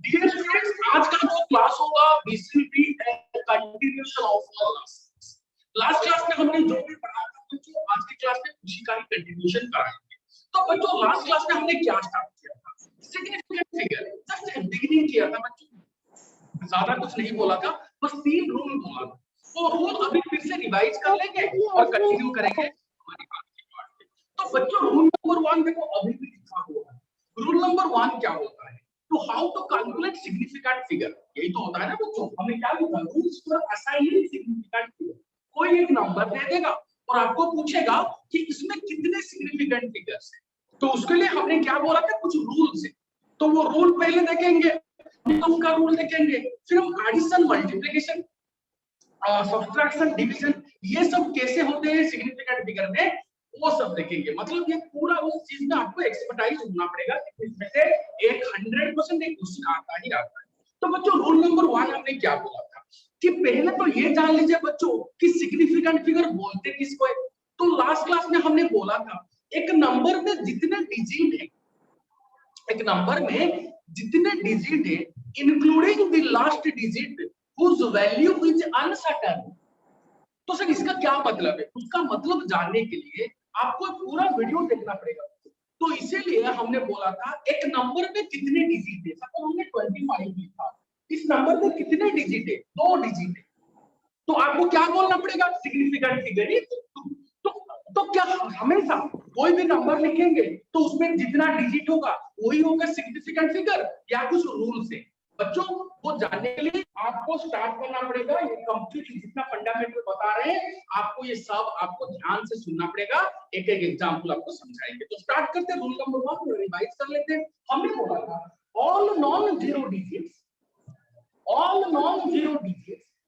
Dear students, आज का जो क्लास होगा this will be A continuation of last class में हमने जो भी पढ़ा था बच्चों, आज की क्लास में उसी का ही कंटिन्यूएशन कराएंगे। तो बच्चों लास्ट क्लास में हमने क्या स्टार्ट किया था? सिग्निफिकेंट फिगर, जस्ट बिगिनिंग किया था बच्चों, ज्यादा कुछ नहीं बोला था, बस 3 रूल बोला था। वो रूल अभी फिर से रिवाइज कर लेंगे और कंटिन्यू करेंगे हमारी बात की पार्ट में। तो बच्चों रूल नंबर 1 देखो अभी भी लिखा हुआ है। रूल नंबर 1 क्या होता है? तो how to calculate significant figure, यही तो होता है ना बच्चों। हमने क्या लिखा? Rules for assigning significant figure. कोई एक नंबर दे देगा और आपको पूछेगा कि इसमें कितने सिग्निफिकेंट फिगर्स हैं। तो उसके लिए हमने क्या बोला था? कुछ रूल्स है। तो वो रूल पहले देखेंगे, हम का रूल देखेंगे, फिर हम एडिशन, मल्टीप्लिकेशन, सब्ट्रैक्शन, डिवीजन, ये सब कैसे होते हैं सिग्निफिकेंट फिगर में, वो सब देखेंगे। मतलब ये पूरा उस चीज में आपको एक्सपर्टाइज होना पड़ेगा, इसमें से 100% एक क्वेश्चन आता ही आता है। तो बच्चों रूल नंबर 1 हमने क्या बोला था कि पहले तो ये जान लीजिए बच्चों कि सिग्निफिकेंट फिगर बोलते किसको है। तो लास्ट क्लास में हमने बोला था एक नंबर में जितने डिजिट है, एक नंबर में जितने डिजिट है including the last digit whose value is uncertain। तो सर इसका क्या मतलब है? उसका मतलब जानने के लिए आपको पूरा वीडियो देखना पड़ेगा। तो इसीलिए हमने बोला था एक नंबर में कितने डिजिट है। सपोज हमने 25 लिखा, इस नंबर में कितने डिजिट है? 2 डिजिट है। तो आपको क्या बोलना पड़ेगा? Significant figure. तो क्या हमेशा कोई भी नंबर लिखेंगे तो उसमें जितना डिजिट होगा वही होगा सिग्निफिकेंट फिगर, या कुछ रूल्स है? बच्चों वो जानने के लिए आपको स्टार्ट करना पड़ेगा। ये कंप्लीट जितना फंडामेंटल बता रहे हैं आपको, ये सब आपको ध्यान से सुनना पड़ेगा। एक एक एग्जांपल आपको समझाएंगे। तो स्टार्ट करते हैं। रूल नंबर 1 रिवाइज कर लेते हैं। हमने बोला था all non zero digits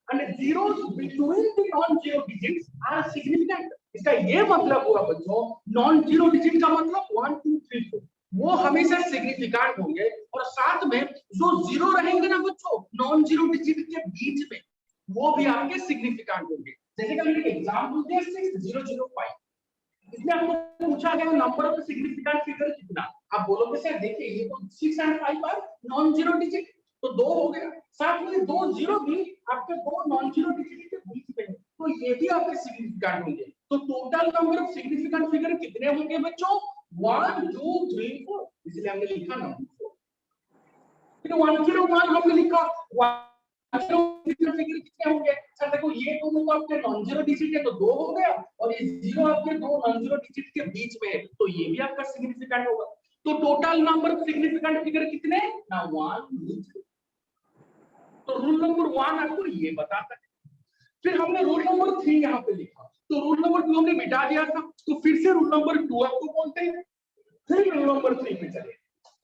and zeros between the non-zero digits are significant। इसका ये मतलब हुआ बच्चों, नॉन जीरो डिजिट का मतलब 1 2 3 4 वो हमेशा सिग्निफिकेंट होंगे, और साथ में जो जीरो रहेंगे ना बच्चों नॉन जीरो डिजिट के बीच में, वो भी आपके सिग्निफिकेंट होंगे। जैसे कि मैंने एग्जांपल दिया 6005, इसमें आपको पूछा गया नंबर ऑफ सिग्निफिकेंट फिगर कितना। आप बोलोगे सर देखिए ये तो 6 और 5 आर नॉन जीरो डिजिट, तो 2 हो गया, साथ में 2 जीरो भी आपके 2 नॉन जीरो डिजिट के बीच में है, तो ये भी आपके सिग्निफिकेंट होंगे। तो total number of significant figure कितने होंगे बच्चों? 1 2 3 4, इसलिए हमने लिखा नंबर 4। फिर 101 हमने लिखा 1 फिगर कितने होंगे? सर देखो ये दोनों आपके नॉन जीरो डिजिट है तो 2 हो गया, और ये जीरो आपके 2 नॉन जीरो डिजिट के बीच में है, तो ये भी आपका सिग्निफिकेंट होगा। तो total number of significant figure कितने? ना 1 2 3। तो रूल नंबर 1 आपको ये बताता है। फिर हमने रूल नंबर 3 यहाँ पे लिखा, तो रूल नंबर 2 हमने मिटा दिया था, तो फिर से रूल नंबर 2 आपको बोलते हैं, फिर रूल नंबर 3 पे चले।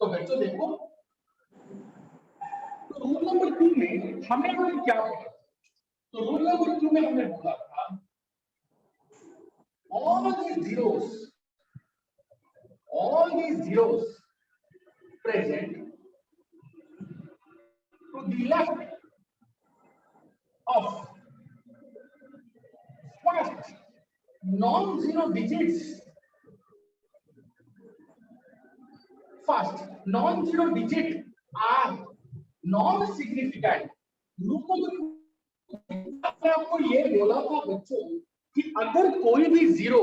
तो बच्चों देखो, तो रूल नंबर 2 में हमने क्या बोला? तो रूल नंबर 2 में हमने बोला था all these zeros present to the left of first non-zero digits, first non-zero digit are non-significant। आपको ये बोला था बच्चों कि अगर कोई भी जीरो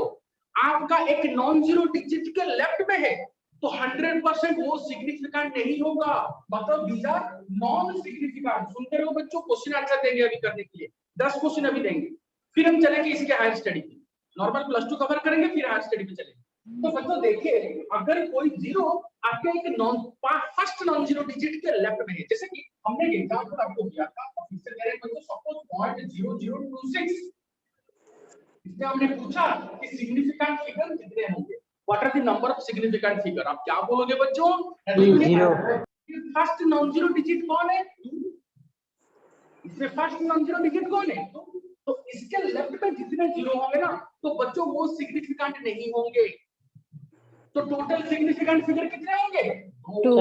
आपका एक नॉन जीरो डिजिट के लेफ्ट में है तो 100% वो सिग्निफिकेंट नहीं होगा, मतलब दीज आर नॉन सिग्निफिकेंट। सुनते रहो बच्चों, क्वेश्चन आंसर देंगे अभी करने के लिए, 10 क्वेश्चन अभी देंगे, फिर हम चलेंगे इसके हायर स्टडी पे। नॉर्मल प्लस 2 कवर करेंगे, फिर हायर स्टडी पे चलेंगे। तो बच्चों देखिए, अगर कोई जीरो आपके एक फर्स्ट नॉन जीरो डिजिट के लेफ्ट में है, जैसे कि हमने एग्जांपल आपको दिया था ऑफिशियल कह रहे हैं बच्चों, सपोज 0.0026, इसमें हमने पूछा कि सिग्निफिकेंट फिगर कितने होंगे, what are the number of significant figure. आप क्या बोलोगे बच्चों? फर्स्ट नॉन जीरो डिजिट कौन है? 2। इसमें फर्स्ट नॉन जीरो डिजिट कौन है? 2। तो इसके लेफ्ट में जितने जीरो होंगे ना, तो बच्चों वो सिग्निफिकेंट नहीं होंगे। तो टोटल सिग्निफिकेंट फिगर कितने होंगे? 2।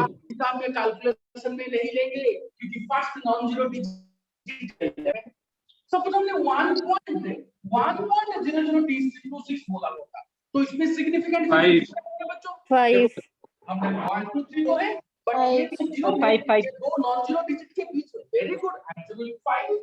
आप किताब में कैलकुलेशन में नहीं लेंगे क्योंकि first non zero digit suppose हमने 1.0026 बोला होता, तो इसमें सिग्निफिकेंट फिगर कितने होंगे बच्चों? 5। हमने 1 2 3 बोले, बट ये तो 0 है, ये दो नॉन जीरो डिजिट के बीच में। Very good, answer will 5।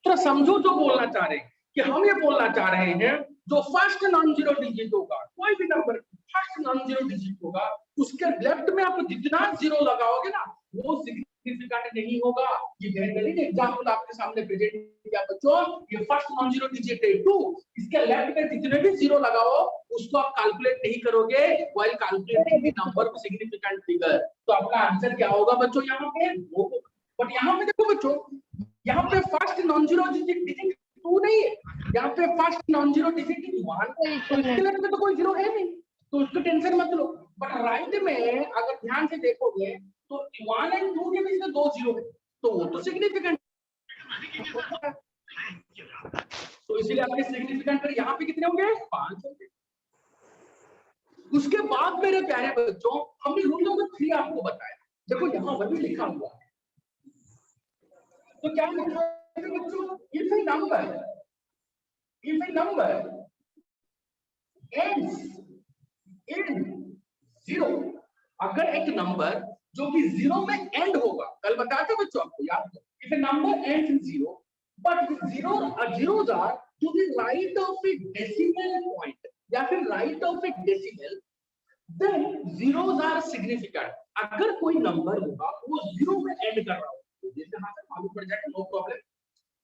तो समझो जो बोलना चाह रहे हैं कि हम ये बोलना चाह रहे हैं जो फर्स्ट नॉन जीरो डिजिट होगा, कोई भी number first non zero digit होगा, उसके लेफ्ट में आप जितना जीरो लगाओगे ना वो सिग्निफिकेंट नहीं होगा। ये बेहतरीन एग्जांपल आपके सामने प्रेजेंट किया बच्चों। ये फर्स्ट नॉन जीरो डिजिट है 2, इसके लेफ्ट में जितने भी जीरो लगाओ उसको आप कैलकुलेट नहीं करोगे while calculating the number of significant figure. तो आपका आंसर क्या होगा बच्चों यहाँ पे? बट यहाँ पे देखो बच्चों, यहाँ पे फर्स्ट नॉन जीरो डिजिट 2 नहीं है, यहाँ पे फर्स्ट नॉन जीरो डिजिट 1, तो इसके लेफ्ट में तो कोई जीरो है नहीं, तो उसको टेंशन मत लो। बट राइट में अगर ध्यान से देखोगे तो 1 और 2 के बीच में 2 जीरो है, तो वो तो सिग्निफिकेंट। तो इसलिए आपके सिग्निफिकेंट पर यहाँ पे कितने होंगे? 5 होंगे। उसके बाद मेरे प्यारे बच्चों हमने रूल नंबर 3 आपको बताया। देखो यहाँ वही लिखा हुआ है, तो क्या लिखा है बच्चों? If A number ends in 0, अगर एक नंबर जो कि 0 में एंड होगा, कल बताया था बच्चों आपको याद है, if A number ends in 0 but zeros are to the right of a decimal point या फिर right of a decimal, then zeros are significant। अगर कोई नंबर होगा वो 0 में एंड कर रहा हो, जैसे हां सर मालूम पड़ जाएगा, नो प्रॉब्लम।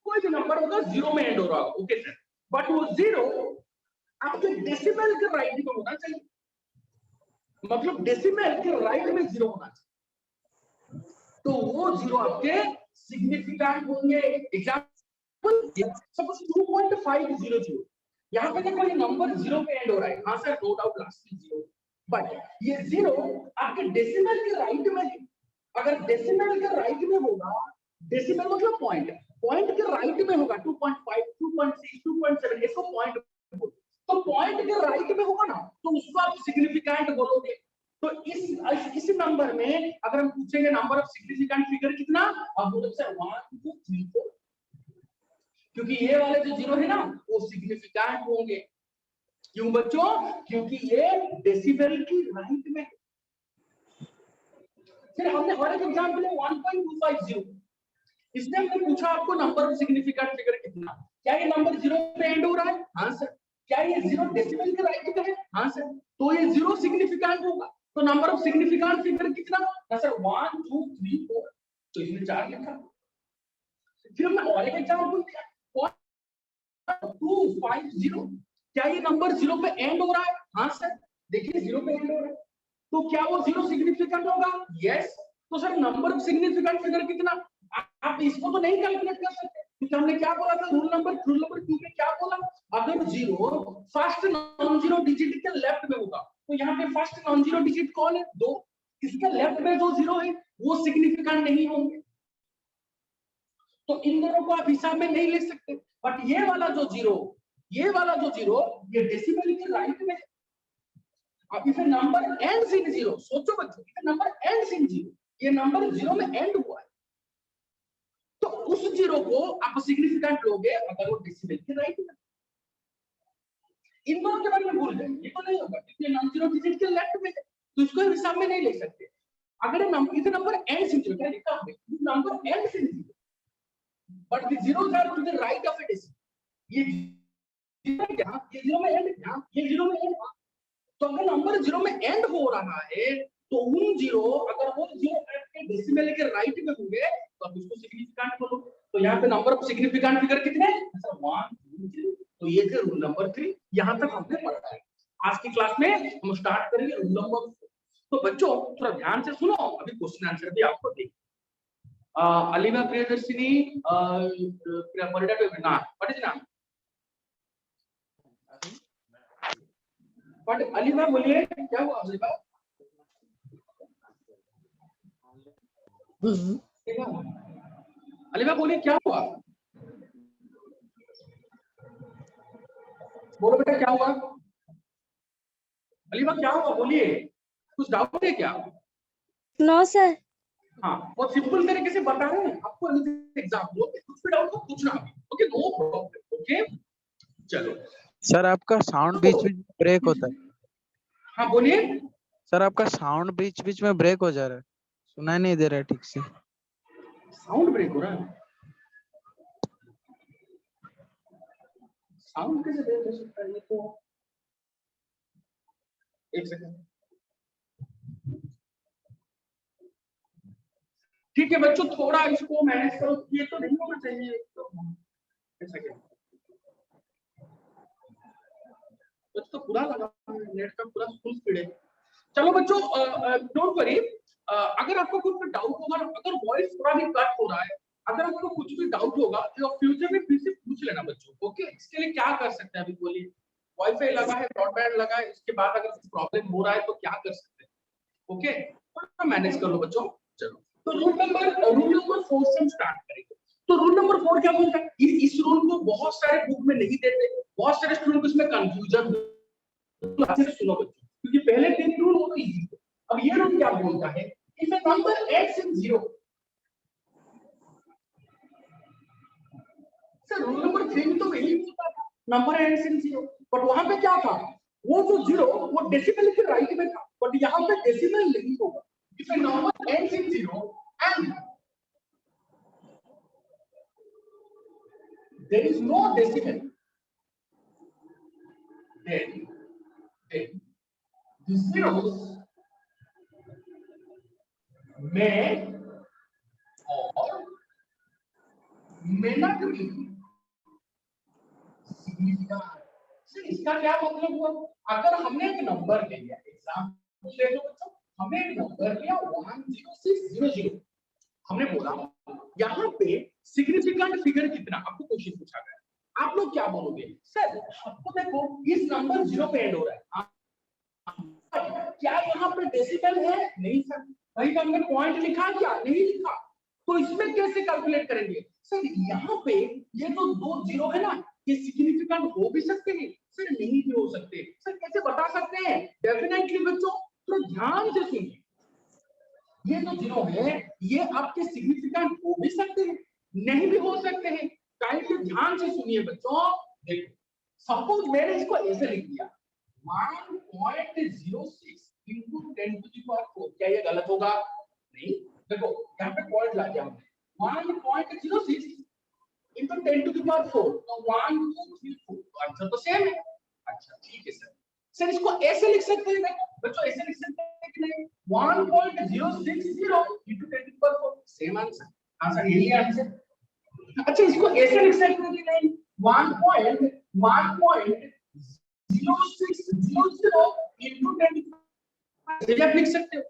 कोई भी नंबर होगा 0 में एंड हो रहा होगा, ओके सर, बट वो 0 आपके डेसिमल के राइट में होना चाहिए, मतलब डेसिमल के राइट में 0 होना चाहिए, तो वो 0 आपके सिग्निफिकेंट होंगे। एग्जांपल सपोज 2.500, यहाँ पे देखो ये नंबर 0 पे एंड हो रहा है, हाँ सर नो डाउट लास्ट में 0, बट ये 0 आपके डेसिमल के राइट में है। अगर डेसिमल के राइट में होगा, डेसिमल मतलब पॉइंट के राइट में होगा 2.5 2.6 2.7 इसको पॉइंट, तो पॉइंट के राइट में होगा ना तो उसको आप सिग्निफिकेंट बोलोगे। तो इस नंबर में अगर हम पूछेंगे नंबर ऑफ सिग्निफिकेंट फिगर कितना, आप बोलोगे सर 1 2 3 4, क्योंकि ये वाले जो 0 है ना वो सिग्निफिकेंट होंगे। क्यों बच्चों? क्योंकि ये डेसिमल की राइट में। फिर हमने और एक एग्जांपल है 1.250, इसने हमने पूछा आपको नंबर ऑफ सिग्निफिकेंट फिगर कितना, क्या ये नंबर 0 पे एंड हो रहा है? हाँ सर। क्या ये 0 डेसिमल के राइट में है? हाँ सर। तो ये 0 सिग्निफिकेंट होगा, तो नंबर ऑफ सिग्निफिकेंट फिगर कितना? हाँ सर 1 2 3 4, तो इसमें 4 लिखा। फिर हमने और एक एग्जांपल दिया 250, क्या ये नंबर 0 पे एंड हो रहा है? हाँ सर। देखिए 0 पे एंड हो रहा है, तो क्या वो 0 सिग्निफिकेंट होगा? यस। तो sir number of significant figure कितना? आप इसको तो नहीं कैलकुलेट कर सकते, क्योंकि हमने क्या बोला था रूल नंबर 2 में क्या बोला? अगर 0 फर्स्ट नॉन जीरो डिजिट के लेफ्ट में होगा, तो यहाँ पे फर्स्ट नॉन जीरो डिजिट कौन है? 2, इसके लेफ्ट में जो 0 है वो सिग्निफिकेंट नहीं होंगे, तो इन दोनों को आप हिसाब में नहीं ले सकते। बट ये वाला जो 0 ये डेसिमल के राइट में है। अब if A number ends in 0, सोचो बच्चों, if A number ends in 0, ये नंबर 0 में एंड हुआ है, तो उस 0 को आप सिग्निफिकेंट लोगे अगर वो डेसिमल के राइट में। इन दोनों के बारे में भूल जाए, ये तो नहीं होगा क्योंकि नॉन जीरो डिजिट के लेफ्ट में है, तो इसको हिसाब में नहीं ले सकते। अगर नंबर एंड्स इन 0, क्या लिखा है? Number ends in 0 but the zeros are to the right of a decimal, ये 0 क्या? ये 0 में एंड क्या? ये 0 में एंड। तो अगर नंबर 0 में एंड हो रहा है तो उन 0 अगर वो 0 के डेसिमल के राइट में होंगे तो आप उसको सिग्निफिकेंट बोलोगे। तो यहाँ पे नंबर ऑफ सिग्निफिकेंट फिगर कितने हैं? 1 2 3, तो ये थे रूल नंबर 3। यहाँ तक हमने पढ़ा है। आज की क्लास में हम स्टार्ट करेंगे रूल नंबर 4। तो बच्चों थोड़ा ध्यान से सुनो, अभी क्वेश्चन आंसर भी आपको देंगे। अलीबा प्रियदर्शिनी ना व्हाट इज नाम, बट अलीबा बोलिए क्या हुआ? अलीबा अलीबा बोलिए क्या हुआ? बोलो बेटा क्या हुआ? अलीबा क्या हुआ बोलिए, कुछ डाउट है क्या? No sir. हाँ बहुत सिंपल तरीके से बता रहे हैं आपको एग्जाम, कुछ भी डाउट हो पूछना, ओके नो प्रॉब्लम, ओके चलो। सर आपका साउंड बीच में ब्रेक होता है। हाँ बोलिए। सर आपका साउंड बीच बीच में ब्रेक हो जा रहा है, सुनाई नहीं दे रहा है ठीक से। साउंड ब्रेक हो रहा है? साउंड कैसे ब्रेक हो सकता है? ये तो एक सेकंड। ठीक है बच्चों, थोड़ा इसको मैनेज करो, ये तो नहीं होना चाहिए। तो एक सेकंड, तो पूरा लगा नेट का पूरा फुल स्पीड है। चलो बच्चों, डोंट वरी, अगर आपको कुछ डाउट होगा, अगर वॉइस थोड़ा भी कट हो रहा है, अगर आपको कुछ भी डाउट होगा तो फ्यूचर में फिर से पूछ लेना बच्चों। ओके, इसके लिए क्या कर सकते हैं अभी बोलिए? वाईफाई लगा है, ब्रॉडबैंड लगा है, इसके बाद अगर कुछ प्रॉब्लम हो रहा है तो क्या कर सकते हैं? ओके, तो मैनेज कर लो बच्चों। चलो, तो रूल नंबर 4 से हम स्टार्ट करेंगे। तो रूल नंबर 4 क्या बोलता है? इस रूल को बहुत सारे बुक में नहीं देते, बहुत सारे स्टूडेंट को इसमें कंफ्यूजन। तो अच्छे से सुनो बच्चों, क्योंकि पहले 3 रूल वो तो इजी थे। अब ये रूल क्या बोलता है? If A number ends in 0, sir rule number 3 में तो यही बोलता था, नंबर एंड्स इन 0, बट वहां पे क्या था? वो जो 0 वो डेसिमल के राइट में था, बट यहां पे डेसिमल नहीं होगा। If A number ends in 0 and there is no decimal, then the zeros may or may not be significant। इसका क्या मतलब हुआ? अगर हमने एक नंबर ले लिया, एग्जांपल ले लो बच्चों, हमने एक नंबर लिया 10600, हमने बोला यहाँ पे सिग्निफिकेंट फिगर कितना, आपको क्वेश्चन पूछा गया, आप लोग क्या बोलोगे? सर आपको देखो इस नंबर 0 पे एंड हो रहा है, क्या यहाँ पे डेसिमल है? नहीं सर। वही हमने पॉइंट लिखा क्या? नहीं लिखा। तो इसमें कैसे कैलकुलेट करेंगे? सर यहाँ पे ये जो 2 0 है ना, ये सिग्निफिकेंट हो भी सकते हैं सर, नहीं भी हो सकते। सर कैसे बता सकते हैं? डेफिनेटली बच्चों, तो ध्यान से सुनिए, ये जो 0 है ये आपके सिग्निफिकेंट हो भी सकते हैं, नहीं भी हो सकते हैं। काइंडली ध्यान से सुनिए बच्चों। देखो सपोज मैंने इसको ऐसे लिख दिया 1.06 into 10 to the power 4, क्या ये गलत होगा? नहीं। देखो यहाँ पे पॉइंट ला दिया हमने 1.06 into 10 to the power 4, तो 1 2 3 4, तो आंसर तो सेम है। अच्छा ठीक है सर। सर इसको ऐसे लिख सकते हैं बच्चों, ऐसे लिख सकते हैं कि नहीं? 1.060 into 10 to the power 4, same answer. Answer यही है आंसर। अच्छा इसको ऐसे लिख सकते हैं कि नहीं? 1.0600 into 10 to the power, आप लिख सकते हो।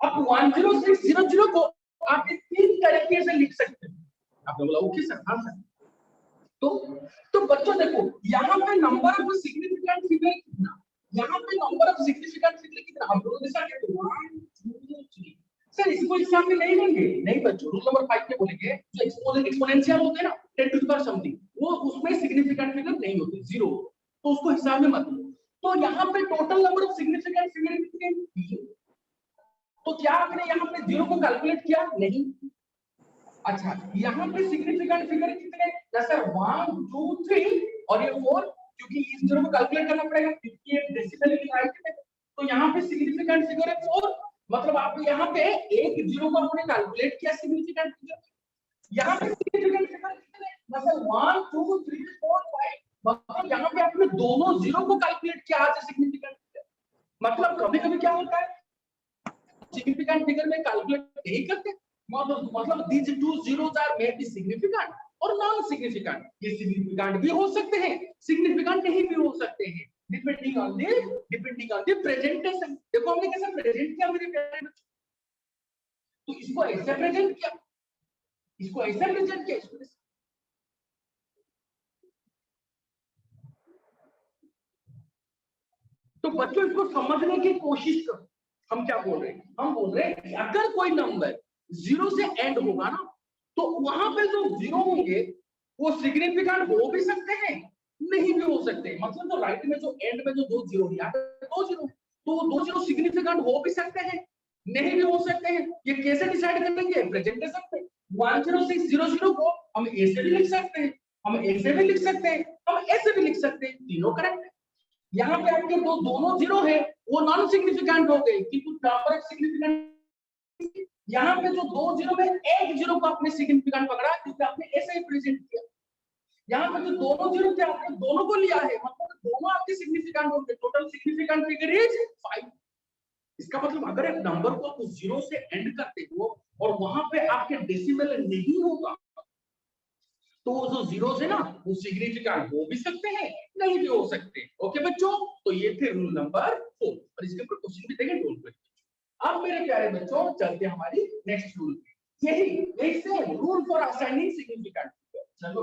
अब 10600 को आप 3 तरीके से लिख सकते हो। आपने बोला ओके सर, हाँ सर। तो बच्चों देखो यहाँ पे नंबर ऑफ सिग्निफिकेंट फिगर कितना, यहाँ पे नंबर ऑफ सिग्निफिकेंट फिगर कितना, हम दोनों डिसाइड करते हैं 1 2 3। सर इसको इस सामने नहीं लेंगे, नहीं बच्चों, रूल नंबर 5 में बोलेंगे जो एक्सपोनेंशियल होते हैं ना 10 टू द पावर समथिंग, वो उसमें सिग्निफिकेंट फिगर नहीं होते, 0, तो उसको हिसाब में मत लो। तो यहाँ पे total number of significant figure कितने? तो क्या आपने यहाँ पे 0 को कैलकुलेट किया? नहीं। अच्छा यहाँ पे सिग्निफिकेंट फिगर कितने? जैसे 1 2 3 और ये 4, क्योंकि इस 0 को कैलकुलेट करना पड़ेगा क्योंकि ये डेसिमल की राइट है, तो यहाँ पे सिग्निफिकेंट फिगर है 4, मतलब आप यहाँ पे एक 0 को हमने कैलकुलेट किया सिग्निफिकेंट फिगर। यहाँ पे सिग्निफिकेंट फिगर कितने? मतलब 1 2 3 4 5, मतलब यहाँ पे आपने दोनों 0 को कैलकुलेट किया एज सिग्निफिकेंट फिगर। मतलब कभी-कभी क्या होता है सिग्निफिकेंट फिगर में कैलकुलेट नहीं करते, मतलब these two zeros are may be significant और नॉन सिग्निफिकेंट। ये सिग्निफिकेंट भी हो सकते हैं, सिग्निफिकेंट नहीं भी हो सकते हैं, डिपेंडिंग ऑन द प्रेजेंटेशन। देखो हमने कैसे प्रेजेंट किया मेरे प्यारे बच्चों, तो इसको ऐसे प्रेजेंट किया, इसको ऐसे प्रेजेंट किया, इसको तो बच्चों इसको समझने की कोशिश करो। हम क्या बोल रहे हैं? हम बोल रहे हैं कि अगर कोई नंबर 0 से एंड होगा ना, तो वहां पे जो 0 होंगे वो सिग्निफिकेंट हो भी सकते हैं, नहीं भी हो सकते। मतलब जो राइट में जो एंड में जो 2 0 है, 2 0, तो 2 0 सिग्निफिकेंट हो भी सकते हैं, नहीं भी हो सकते हैं। ये कैसे डिसाइड करेंगे? प्रेजेंटेशन पे 10600 को हम ऐसे भी लिख सकते हैं, हम ऐसे भी लिख सकते हैं, हम ऐसे भी लिख सकते हैं, तीनों करेक्ट है। यहाँ पे आपके दोनों 0 है, वो नॉन सिग्निफिकेंट हो गए, किंतु नंबर ऑफ सिग्निफिकेंट यहाँ पे जो 2 जीरो में एक जीरो को आपने सिग्निफिकेंट पकड़ा क्योंकि आपने ऐसे ही प्रेजेंट किया। यहाँ पे जो दोनों जीरो थे आपने दोनों को लिया है, मतलब दोनों आपके सिग्निफिकेंट होंगे। Total significant figure is 5। इसका मतलब अगर एक नंबर को आप जीरो से एंड करते हो और वहां पे आपके डेसिमल नहीं होगा तो जो जीरो है ना वो सिग्निफिकेंट हो भी सकते हैं, नहीं भी हो सकते। ओके बच्चों, तो ये थे रूल नंबर 4 और इसके ऊपर क्वेश्चन भी देंगे डोंट वरी। अब मेरे प्यारे बच्चों चलते हमारी नेक्स्ट रूल, यही से रूल फॉर असाइनिंग सिग्निफिकेंट। चलो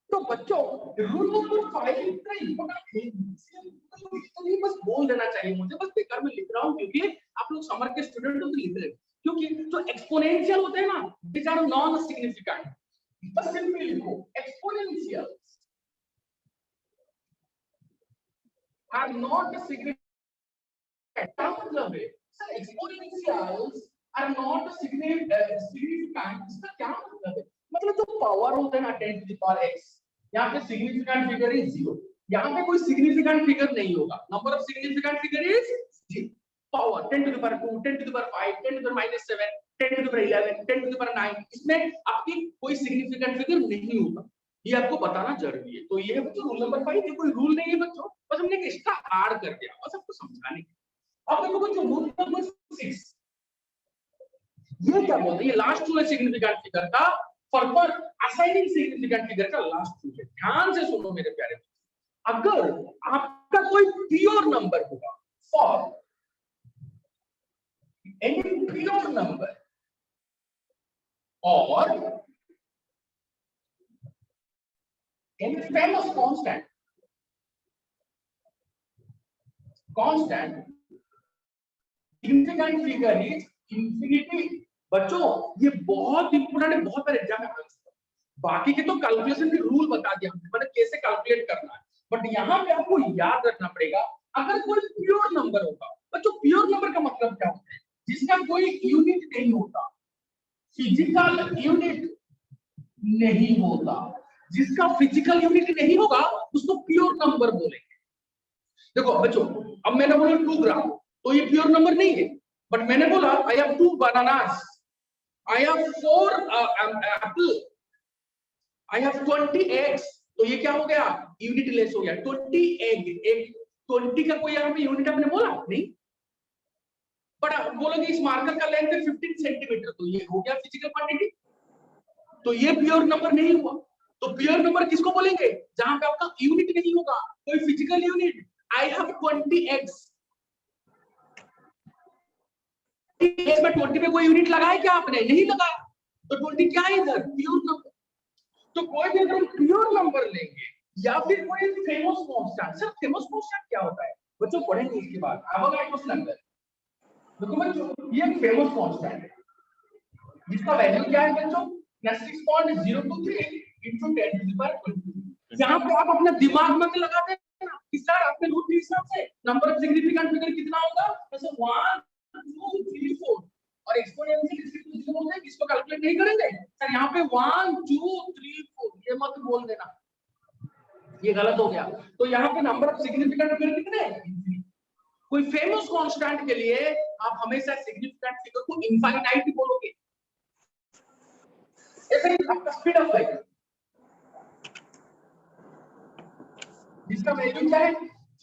तो बच्चों रूल नंबर 5 इतना इंपॉर्टेंट है, इसलिए बस बोल देना चाहिए मुझे, बस बेकार में लिख रहा हूं क्योंकि आप लोग समर के स्टूडेंट हो तो लिख रहे हैं, क्योंकि जो एक्सपोनेंशियल होते हैं ना दीस आर नॉन सिग्निफिकेंट। बस सिंपली लिखो एक्सपोनेंशियल्स आर नॉट सिग्निफिकेंट। क्या मतलब है sir, exponentials are not significant, इसका क्या मतलब है? मतलब जो पावर होता है ना 10 टू द पावर x, यहाँ पे सिग्निफिकेंट फिगर इज 0, यहाँ पे कोई सिग्निफिकेंट फिगर नहीं होगा। Number of significant figure is 0। Power 10 to the power 2, 10 to the power 5, 10 to the power -7, 10 to the power 11, 10 to the power 9, इसमें आपकी कोई सिग्निफिकेंट फिगर नहीं होगा। ये आपको बताना जरूरी है। तो ये है बच्चों रूल नंबर 5, ये कोई रूल नहीं है बच्चों, बस हमने एक एक्स्ट्रा ऐड कर दिया बस आपको समझाने के। अब देखो बच्चों रूल नंबर 6, ये क्या बोलते हैं? ये लास्ट रूल है सिग्निफिकेंट फिगर का, फॉर असाइनिंग सिग्निफिकेंट फिगर का लास्ट रूल है। ध्यान से सुनो मेरे प्यारे, अगर आपका कोई प्योर नंबर होगा, फॉर एनी प्योर नंबर और any famous constant significant figure is infinity. बच्चों ये बहुत इंपोर्टेंट है, बहुत बार एग्जाम में आता है। बाकी के तो कैलकुलेशन के रूल बता दिया हमने, मतलब कैसे कैलकुलेट करना है, बट यहाँ पे आपको याद रखना पड़ेगा अगर कोई प्योर नंबर होगा। बच्चों प्योर नंबर का मतलब क्या होता है? जिसका कोई यूनिट नहीं होता, फिजिकल यूनिट नहीं होता, जिसका फिजिकल यूनिट नहीं होगा उसको प्योर नंबर बोलेंगे। देखो बच्चों अब मैंने बोला 2 ग्राम, तो ये प्योर नंबर नहीं है, बट मैंने बोला I have 2 bananas, I have 4 Apple, I have 20 eggs, तो ये क्या हो गया? यूनिट लेस हो गया। 20 egg, एक 20 का कोई यहाँ पे यूनिट आपने बोला नहीं, बट आप बोलोगे इस मार्कर का लेंथ है 15 सेंटीमीटर, तो ये हो गया फिजिकल क्वांटिटी, तो ये प्योर नंबर नहीं हुआ। तो प्योर नंबर किसको बोलेंगे? जहां पे आपका यूनिट नहीं होगा, कोई physical unit. I have 20 eggs, इसमें 20 पे कोई यूनिट लगाया क्या आपने? नहीं लगाया, तो 20 क्या है इधर? Pure number. तो कोई भी अगर प्योर नंबर लेंगे या फिर कोई famous constant, sir famous constant क्या होता है बच्चों पढ़ेंगे इसके बाद। एवोगाड्रोस नंबर, देखो बच्चों ये एक फेमस कांस्टेंट है जिसका वैल्यू क्या है बच्चों? 6.023 into 10 to the power 20। यहाँ पे आप अपना दिमाग में लगाते हैं ना कि सर आपने रूट के हिसाब से नंबर ऑफ सिग्निफिकेंट फिगर कितना होगा, जैसे 1 2 3 4, और एक्सपोनेंशियल डिस्ट्रीब्यूशन बोलते हैं, इसको कैलकुलेट नहीं करेंगे सर। यहाँ पे 1 2 3 4 ये मत बोल देना, ये गलत हो गया। तो यहाँ पे नंबर ऑफ सिग्निफिकेंट फिगर कितने हैं? कोई फेमस कांस्टेंट के लिए आप हमेशा सिग्निफिकेंट फिगर को इनफाइनाइट बोलोगे। ऐसे ही आपका स्पीड ऑफ लाइट जिसका वैल्यू क्या है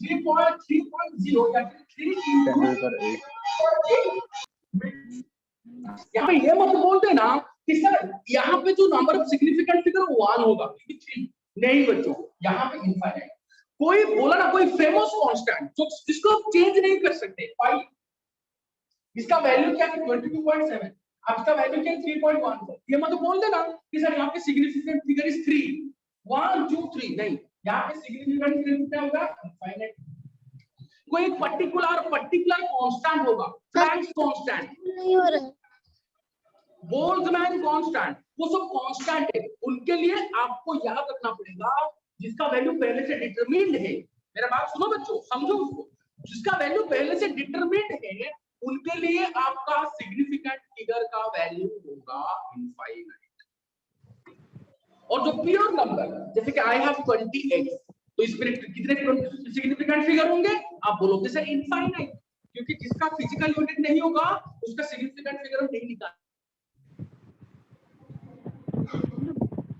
3.3.0 या 3 यहाँ पे ये मत बोल देना कि सर यहाँ पे जो नंबर ऑफ सिग्निफिकेंट फिगर 1 होगा, 3 नहीं बच्चों, यहाँ पे इनफाइनाइट। कोई बोला ना कोई फेमस कांस्टेंट जो जिसको आप चेंज नहीं कर सकते, 5, इसका वैल्यू क्या है 22.7, आपका वैल्यू क्या है 3.14, ये मत बोल देना कि सर यहाँ पे सिग्निफिकेंट फिगर इज 3 1 2 3, नहीं, यहाँ पे सिग्निफिकेंट फिगर कितना होगा? इनफाइनाइट। कोई पर्टिकुलर कांस्टेंट होगा, प्लैंक्स कांस्टेंट नहीं हो रहा, बोल्ट्जमैन कांस्टेंट, वो सब कांस्टेंट है, उनके लिए आपको याद रखना पड़ेगा जिसका वैल्यू पहले से डिटरमिन्ड है। मेरा बात सुनो बच्चों, समझो उसको, जिसका वैल्यू पहले से डिटरमिन्ड है उनके लिए आपका सिग्निफिकेंट फिगर का वैल्यू होगा इनफाइनाइट। और जो प्योर नंबर जैसे कि आई हैव 20x, तो इसमें कितने सिग्निफिकेंट फिगर होंगे? आप बोलोगे सर इनफाइनाइट, क्योंकि जिसका फिजिकल यूनिट नहीं होगा उसका सिग्निफिकेंट फिगर हम नहीं निकाल।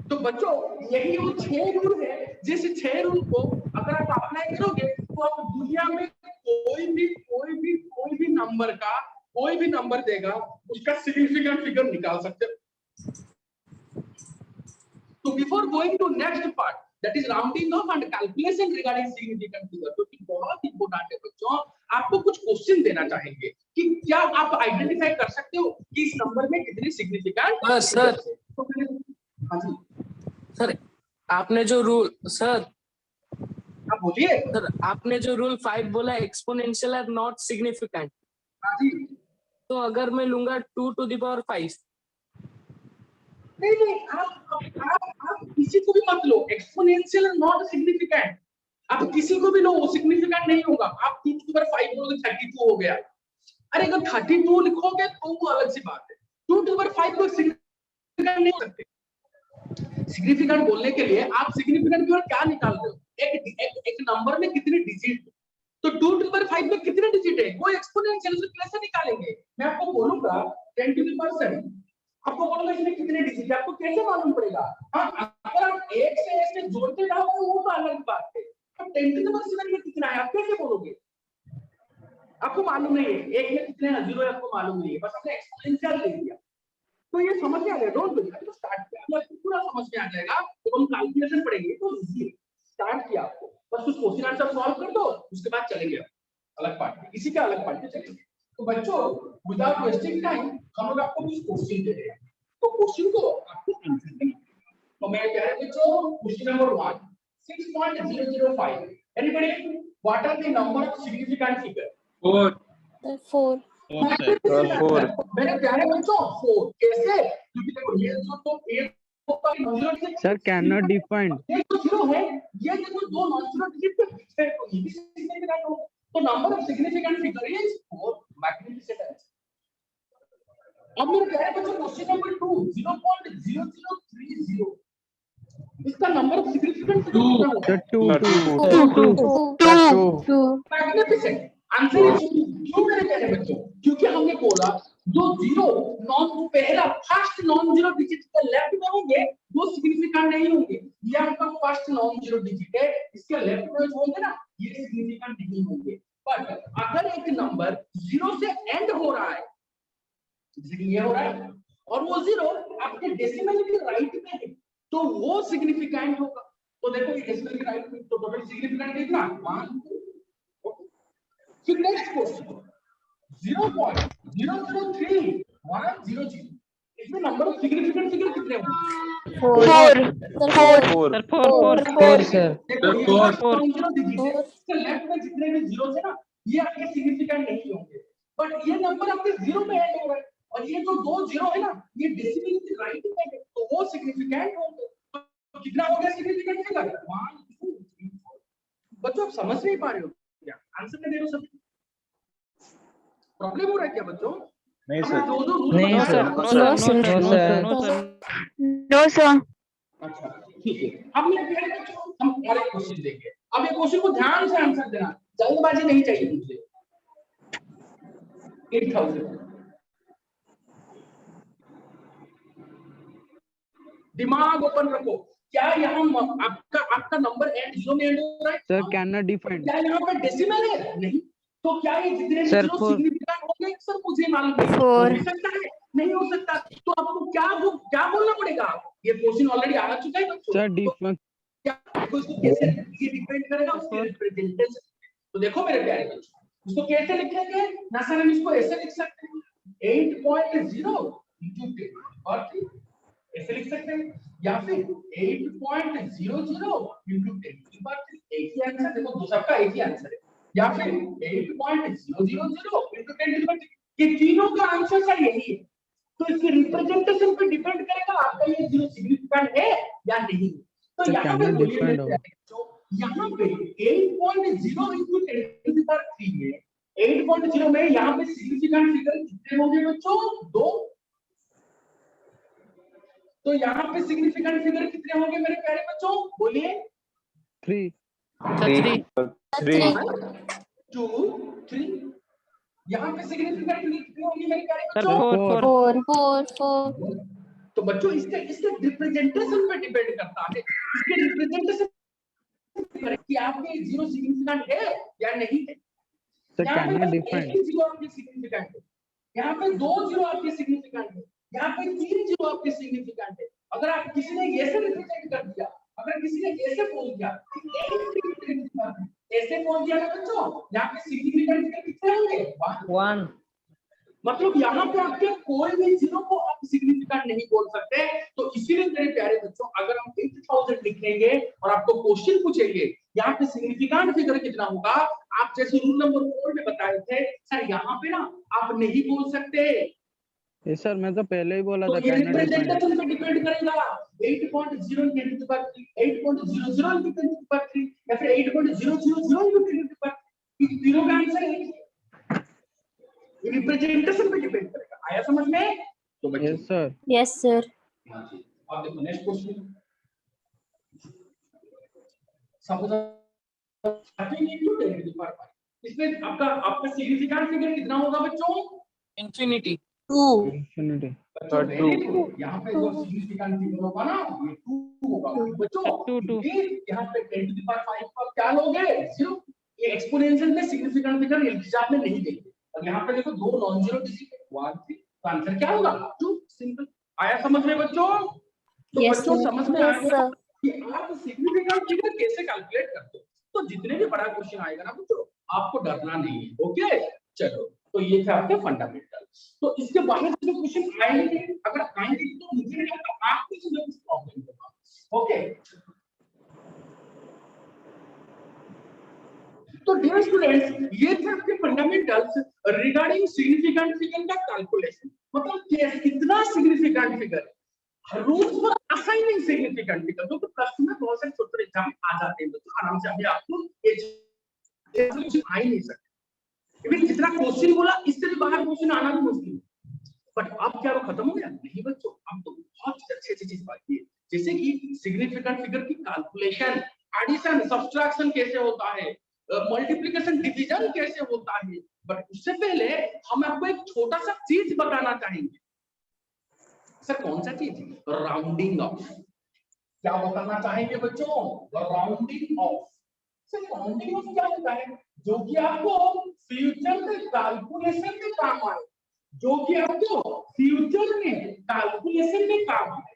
तो बच्चों यही वो 6 रूल है, जिस 6 रूल को अगर आप अप्लाई करोगे तो आप दुनिया में कोई भी नंबर देगा उसका सिग्निफिकेंट फिगर निकाल सकते हो। तो before going to next part that is rounding off and calculation regarding significant figure, तो बहुत इंपॉर्टेंट है बच्चों। आपको कुछ क्वेश्चन देना चाहेंगे कि क्या आप आइडेंटिफाई कर सकते हो कि इस नंबर में कितने सिग्निफिकेंट? सर हाँ जी सर, आपने जो रूल सर आप बोलिए। सर आपने जो रूल 5 बोला एक्सपोनेंशियल आर नॉट सिग्निफिकेंट, हाँ जी तो अगर मैं लूंगा 2 to the power 5, नहीं आप किसी को भी मत लो, एक्सपोनेंशियल नॉट सिग्निफिकेंट। आप किसी को भी लो वो सिग्निफिकेंट नहीं होगा। आप 2 to the power 5 बोलोगे 32 हो गया। अरे अगर 32 लिखोगे तो वो अलग सी बात है। 2 to the power 5 को सिग्निफिकेंट नहीं हो सकते। सिग्निफिकेंट बोलने के लिए आप सिग्निफिकेंट की क्या निकाल रहे हो? एक नंबर में कितने डिजिट, तो 2 to the power 5 में कितने डिजिट है वो एक्सपोनेंशियल से कैसे निकालेंगे? मैं आपको बोलूंगा 10 to the power 7, आपको बोलूंगा इसमें कितने डिजिट है, आपको कैसे मालूम पड़ेगा? हाँ, अगर आप एक से ऐसे जोड़ते रहोगे वो तो अलग बात है। अब 10 to the power 7 में कितना है आप कैसे बोलोगे? आपको मालूम नहीं है एक में कितने जीरो है, आपको मालूम नहीं है, बस आपने एक्सपोनेंशियल ले लिया। तो ये समझ में आ गया? डोंट वरी, तो स्टार्ट किया आपको पूरा समझ में आ जाएगा। तो हम कैलकुलेशन पढ़ेंगे तो इजी स्टार्ट किया आपको, बस उस क्वेश्चन आंसर सॉल्व कर दो, उसके बाद चलेंगे अलग पार्ट में, इसी का अलग पार्ट में चलेंगे। तो बच्चों विदाउट वेस्टिंग टाइम हम लोग आपको कुछ क्वेश्चन दे रहे हैं, तो क्वेश्चन को आपको आंसर देना है। तो मैं कह रहा हूं बच्चों question number 1 6.005, anybody what are the number of significant figure? 4 मेरे प्यारे बच्चों 4 कैसे? क्योंकि देखो ये जो तो एक सर कैन नॉट डिफाइंड, ये जो जीरो है ये देखो दो नॉन जीरो डिजिट के बीच है, तो ये भी सिग्निफिकेंट होगा। तो number of significant figure is 4 magnificent answer. अब मेरे प्यारे बच्चों क्वेश्चन नंबर 2 0.0030, इसका नंबर ऑफ सिग्निफिकेंट फिगर कितना होगा? 2 मैग्निफिसेंट आंसर इज 2। क्यों मेरे प्यारे बच्चों? क्योंकि हमने बोला जो जीरो नॉन पहला फर्स्ट नॉन जीरो डिजिट के लेफ्ट में होंगे वो सिग्निफिकेंट नहीं होंगे। ये आपका फर्स्ट नॉन जीरो डिजिट है, इसके लेफ्ट में जो होंगे ना ये सिग्निफिकेंट नहीं होंगे। बट अगर एक नंबर जीरो से एंड हो रहा है, जैसे कि ये हो रहा है, और वो जीरो आपके डेसिमल के राइट में है तो वो सिग्निफिकेंट होगा। तो देखो ये डेसिमल के राइट में, तो टोटल सिग्निफिकेंट कितना 1 2। फिर नेक्स्ट क्वेश्चन 0.003100, इसमें नंबर ऑफ सिग्निफिकेंट फिगर कितने होंगे? 4 सर। देखो ये 4 डिजिट है, इसके लेफ्ट में जितने भी जीरोस है ना ये आपके सिग्निफिकेंट नहीं होंगे। बट ये नंबर आपके जीरो में एंड हो रहा है और ये जो दो जीरो है ना ये डेसिमल के राइट में है तो वो सिग्निफिकेंट होंगे। तो कितना हो गया सिग्निफिकेंट फिगर? 1 2 3 4। बच्चों आप समझ नहीं पा रहे हो क्या? आंसर नहीं दे रहे हो सब? प्रॉब्लम हो रहा है क्या बच्चों? नहीं सर। नहीं सर, नो सर। अच्छा ठीक है, अब मैं कह रहा हूं हम और एक क्वेश्चन देंगे। अब ये क्वेश्चन को ध्यान से आंसर देना, जल्दबाजी नहीं चाहिए मुझे। 8000 दिमाग ओपन रखो। क्या यहाँ आपका नंबर एंड जीरो में एंड हो रहा है? सर कैन नॉट डिफाइंड, क्या यहाँ पे डेसिमल है? नहीं। तो क्या ये जितने भी सर, जीरो सिग्निफिकेंट होंगे? सर मुझे मालूम नहीं, Four. हो सकता है नहीं हो सकता। तो आपको क्या बोलना पड़ेगा? ये क्वेश्चन ऑलरेडी आ चुका है बच्चों। सर क्या आपको इसको कैसे ये डिपेंड करेगा उसके रिप्रेजेंटेशन। तो देखो मेरे प्यारे बच्चों इसको कैसे लिखेंगे ना सर? हम इसको ऐसे लिख सकते हैं 8.0 into 10 और फिर ऐसे लिख सकते हैं, या फिर 8.00 into 10 एक ही आंसर। देखो दो सबका एक ही आंसर है, या फिर 8.000 into 10 ये तीनों का आंसर सर यही है। तो इसके रिप्रेजेंटेशन पे डिपेंड करेगा आपका ये जीरो सिग्निफिकेंट है या नहीं। तो यहाँ पे बोलिए मेरे प्यारे बच्चों, यहाँ पे 8.0 into 10 to the power 3 में 8.0 में यहाँ पे सिग्निफिकेंट फिगर कितने होंगे बच्चों? 2। तो यहाँ पे सिग्निफिकेंट फिगर कितने होंगे मेरे प्यारे बच्चों, बोलिए। 3 3 2 3। यहाँ पे सिग्निफिकेंट फिगर कितने होंगे मेरे प्यारे सर बच्चों, 4 तो बच्चों इसके इसके रिप्रेजेंटेशन पे डिपेंड करता है, इसके रिप्रेजेंटेशन कि आपके जीरो सिग्निफिकेंट है या नहीं है। सर यहाँ कैन पे यू बस डिफाइन? एक ही जीरो आपके सिग्निफिकेंट है, यहाँ पे 2 जीरो आपके सिग्निफिकेंट है, यहाँ पे 3 जीरो आपके सिग्निफिकेंट है। अगर आप किसी ने ऐसे रिप्रेजेंट कर दिया, अगर किसी ने ऐसे बोल दिया, ऐसे बोल दिया ना बच्चों, यहाँ पे सिग्निफिकेंट कितने होंगे, 1 मतलब यहाँ पे आपके कोई भी जीरो को आप सिग्निफिकेंट नहीं बोल सकते। तो इसीलिए मेरे प्यारे बच्चों, अगर हम 8000 लिखेंगे और आपको क्वेश्चन पूछेंगे यहाँ पे सिग्निफिकेंट फिगर कितना होगा, आप जैसे रूल नंबर 4 में बताए थे सर, यहाँ पे ना आप नहीं बोल सकते। ये सर मैं तो पहले ही बोला तो था ये कैन यू डिफाइन। रिप्रेजेंटेशन पे डिपेंड करेगा, 8.0 into 10 to the power 3, 8.00 into 10 to the power 3 या फिर 8.000 into 10 to the power 3, तीनों का आंसर है, रिप्रेजेंटेशन पे डिपेंड करेगा। आया समझ में? तो बच्चों यस सर। Yes sir. हाँ जी, अब देखो next question. Suppose 13 into 10 to the power 5, इसमें आपका सिग्निफिकेंट फिगर कितना होगा बच्चों, infinity 2 इंफिनिटी। बच्चों यहाँ पे जो सिग्निफिकेंट फिगर होगा ना ये 2 होगा बच्चों। 2 यहाँ पे 10 to the power 5 का क्या लोगे, 0। ये एक्सपोनेंशियल में सिग्निफिकेंट फिगर इल्तिजाम में नहीं देंगे, और यहाँ पे देखो 2 नॉन जीरो डिजिट 1 3, तो आंसर क्या होगा 2, सिंपल। आया समझ में बच्चों? तो Yes, बच्चों sir. समझ में आ Yes, गया sir. कि आप सिग्निफिकेंट फिगर कैसे कैलकुलेट करते हो। तो जितने भी बड़ा क्वेश्चन आएगा ना बच्चों, आपको डरना नहीं है, ओके। चलो, तो ये थे आपके फंडामेंटल। तो इसके बाहर जो क्वेश्चन आएंगे, अगर आएंगे तो मुझे नहीं लगता आपको इसमें कुछ प्रॉब्लम होगा, ओके। तो डियर स्टूडेंट्स, ये थे आपके फंडामेंटल्स रिगार्डिंग सिग्निफिकेंट फिगर का कैलकुलेशन, मतलब कितना significant figure, rules for assigning significant figure, जो कि प्लस 2 में बहुत सारे छोटे एग्जाम में आ जाते हैं, तो आराम से अभी आपको ये कुछ आ ही नहीं सकते। इवन जितना क्वेश्चन बोला इससे भी बाहर क्वेश्चन आना भी मुश्किल है। बट अब क्या वो खत्म हो गया? नहीं बच्चों, अब तो बहुत अच्छी चीज बाकी है, जैसे कि सिग्निफिकेंट फिगर की कैलकुलेशन, एडिशन सब्ट्रैक्शन कैसे होता है, मल्टीप्लिकेशन डिवीजन कैसे होता है। बट उससे पहले हम आपको एक छोटा सा चीज बताना चाहेंगे। सर कौन सा चीज? Rounding off. क्या बताना चाहेंगे बच्चों? Rounding off. Sir rounding off क्या होता है? जो कि आपको फ्यूचर में कैलकुलेशन में काम आए, जो कि आपको फ्यूचर में कैलकुलेशन में काम आए।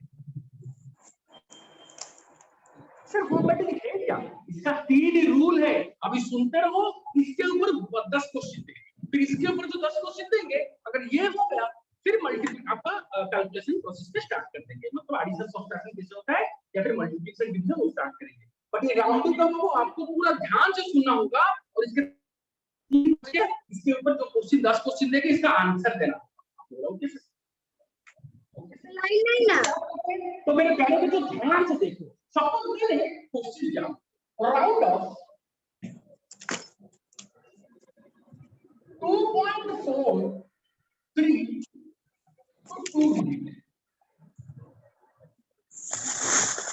सर वो बटन है क्या? इसका 3 रूल है, अभी सुनते रहो। इसके ऊपर 10 क्वेश्चन देंगे, फिर इसके ऊपर जो 10 क्वेश्चन देंगे, अगर ये हो गया फिर मल्टीप्लिकेशन आपका कैलकुलेशन प्रोसेस पे स्टार्ट कर देंगे, मतलब एडिशन सब्ट्रैक्शन कैसे होता है या फिर मल्टीप्लिकेशन डिवीजन वो स्टार्ट करेंगे। बट ये राउंडिंग ऑफ को आपको पूरा ध्यान से सुनना होगा, और इसके ऊपर जो क्वेश्चन 10 क्वेश्चन देंगे इसका आंसर देना। तो मेरे कहने को तो ध्यान से देखो। सपोज मैंने क्वेश्चन दिया राउंड ऑफ 2.43 to 2 डिजिट।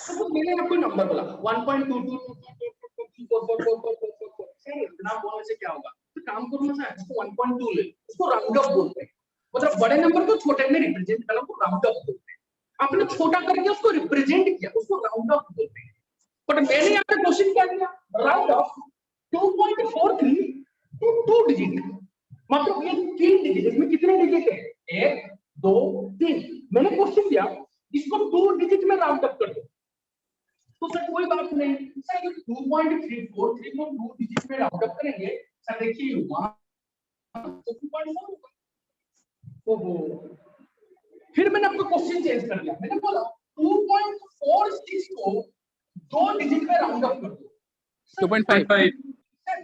तो मैंने आपको नंबर बोला 1.22 सर इतना बोलने से क्या होगा? तो काम करो ना सर, इसको 1.2 ले, इसको राउंड ऑफ बोलते हैं, मतलब बड़े नंबर को छोटे में रिप्रेजेंट करना को राउंड ऑफ बोलते हैं। आपने छोटा करके उसको रिप्रेजेंट किया, उसको राउंड ऑफ बोलते हैं। बट मैंने यहाँ पे क्वेश्चन क्या दिया? राउंड ऑफ 2.43 to 2 डिजिट, मतलब ये 3 डिजिट। इसमें कितने डिजिट है? 1 2 3। मैंने क्वेश्चन दिया इसको 2 डिजिट में राउंड अप कर दो। तो सर कोई बात नहीं सर, ये 2.343 को 2 डिजिट में राउंड अप करेंगे सर, देखिए वहां तो 2.4 होगा। ओहो, फिर मैंने आपको क्वेश्चन चेंज कर दिया, मैंने बोला 2.46 को 2 डिजिट में राउंड अप कर दो। 2.55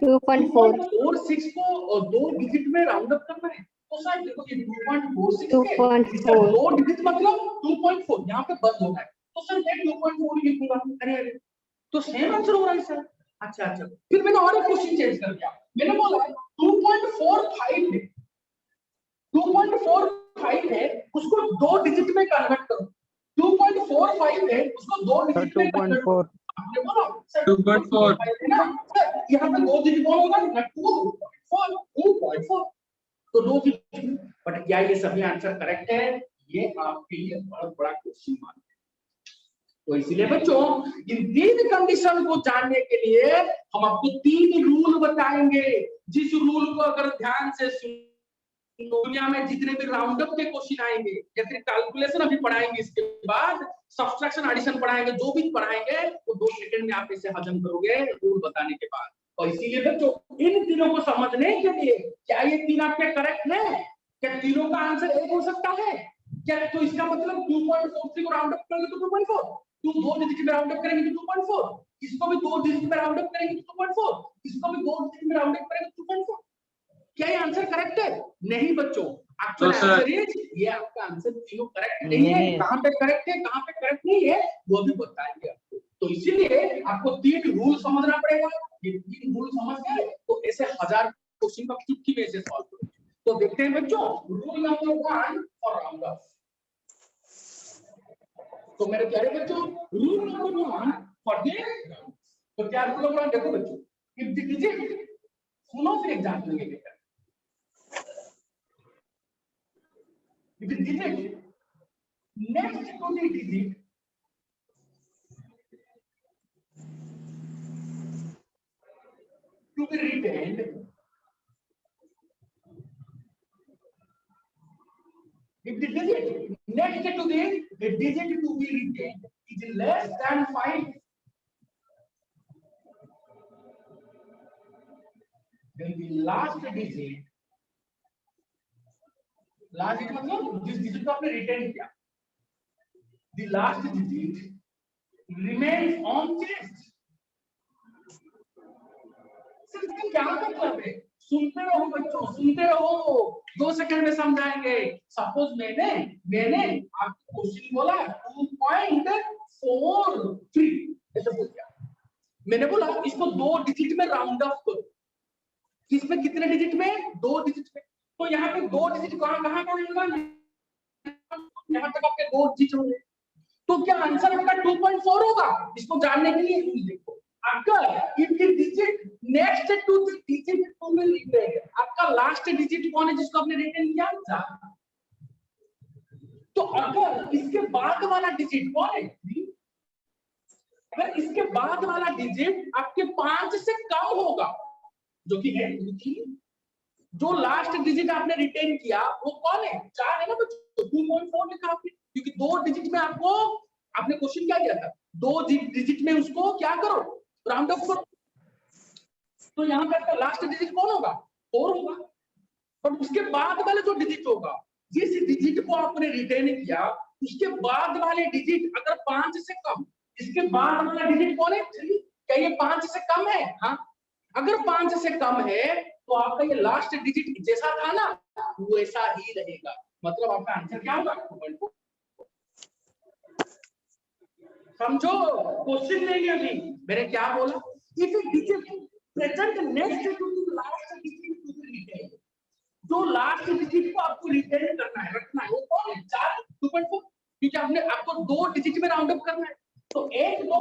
2.46 को 2 डिजिट में राउंड अप करना है, तो सर देखो ये 2.46 के 2 डिजिट मतलब 2.4 यहाँ पे बंद होगा, तो सर मैं 2.4 लिखूंगा। अरे अरे, तो सेम आंसर हो रहा है सर। अच्छा अच्छा, फिर मैंने और एक क्वेश्चन चेंज कर दिया, मैंने बोला 2.45 है, 2.45 है, उसको 2 डिजिट में कन्वर्ट करो। 2.45 है, उसको दो सर डिजिट में 2.4 आपने बोला सर 2.4 है ना सर, यहाँ पे दो डिजिट कौन होगा ना 2.4 तो दो डिजिट। बट क्या ये सभी आंसर करेक्ट है? ये आपके लिए बहुत बड़ा क्वेश्चन मार्क है। तो इसलिए बच्चों इन तीन कंडीशन को जानने के लिए हम आपको तीन रूल बताएंगे, जिस रूल को अगर ध्यान से दुनिया में जितने भी राउंड अप के क्वेश्चन आएंगे या फिर कैलकुलेशन अभी पढ़ाएंगे, इसके बाद सब्ट्रैक्शन एडिशन पढ़ाएंगे, जो भी पढ़ाएंगे वो 2 सेकंड में आप इसे हजम करोगे रूल बताने के बाद। और इसीलिए बच्चों इन तीनों को समझने के लिए, क्या ये तीन आपके करेक्ट है? क्या तीनों का आंसर एक हो सकता है क्या? तो इसका मतलब 2.43 को राउंड अप करेंगे तो 2.4, तुम दो डिजिट में राउंड अप करेंगे तो 2.4, इसको भी दो डिजिट में राउंड अप करेंगे तो 2.4, इसको भी दो डिजिट में राउंड अप करेंगे तो 2.4। क्या ये आंसर करेक्ट है? नहीं बच्चों, एक्चुअल आंसर इज ये आपका आंसर तीनों करेक्ट नहीं है। कहां पे करेक्ट है कहां पे करेक्ट नहीं है वो भी बताएंगे आपको। तो इसीलिए आपको तीन रूल समझना पड़ेगा। ये तीन रूल समझ गए तो ऐसे 1000 क्वेश्चन का चुटकी में से सॉल्व करोगे। तो देखते हैं बच्चों rule number 1 for round of. तो मेरे प्यारे बच्चों रूल नंबर 1 फॉर दिस, तो क्या रूल नंबर 1 देखो बच्चों, इफ द डिजिट, सुनो फिर एग्जांपल लेंगे बेटा। If the digit next to the digit to be retained if the digit next to the digit to be retained is less than 5, then the last digit मतलब जिस digit को आपने retain किया, the last digit remains unchanged। Sir इसका क्या मतलब है? सुनते रहो बच्चों, सुनते रहो, 2 सेकंड में समझाएंगे। सपोज मैंने आपको क्वेश्चन बोला 2.43 ऐसे बोल दिया, मैंने बोला इसको दो डिजिट में राउंड ऑफ करो। किसमें कितने डिजिट में? दो डिजिट में। तो यहाँ पे दो डिजिट कहां होगा? यहाँ तक आपके दो डिजिट होंगे। तो क्या आंसर आपका 2.4 होगा? इसको जानने के लिए देखो, अगर if the digit next to the digit to be retain, आपका लास्ट डिजिट कौन है जिसको आपने रिटेन किया? 4। तो अगर इसके बाद वाला डिजिट कौन है? 3। अगर इसके बाद वाला डिजिट आपके 5 से कम होगा, जो कि है 3, जो लास्ट डिजिट आपने रिटेन किया वो कौन है? 4 है ना बच्चों। 2.4 लिखा आपने क्योंकि दो डिजिट में आपको, आपने क्वेश्चन क्या दिया था? दो डिजिट में उसको क्या करो? राउंड ऑफ करो। तो यहाँ पे आपका लास्ट डिजिट कौन होगा? 4 होगा। और उसके बाद वाला जो डिजिट होगा, जिस डिजिट को आपने रिटेन किया उसके बाद वाले डिजिट अगर 5 से कम, इसके बाद वाला डिजिट कौन है? 3। क्या ये 5 से कम है? हाँ, अगर 5 से कम है तो आपका ये लास्ट डिजिट जैसा था ना वैसा ही रहेगा। मतलब आपका आंसर क्या होगा? 2.4। समझो, क्वेश्चन लेंगे अभी। मैंने क्या बोला? If a digit present next to the last digit to be retain, जो लास्ट डिजिट को आपको रिटेन करना है, रखना है, वो कौन है? 4। 2.4 क्योंकि आपने आपको दो डिजिट में राउंड अप करना है। तो 1 2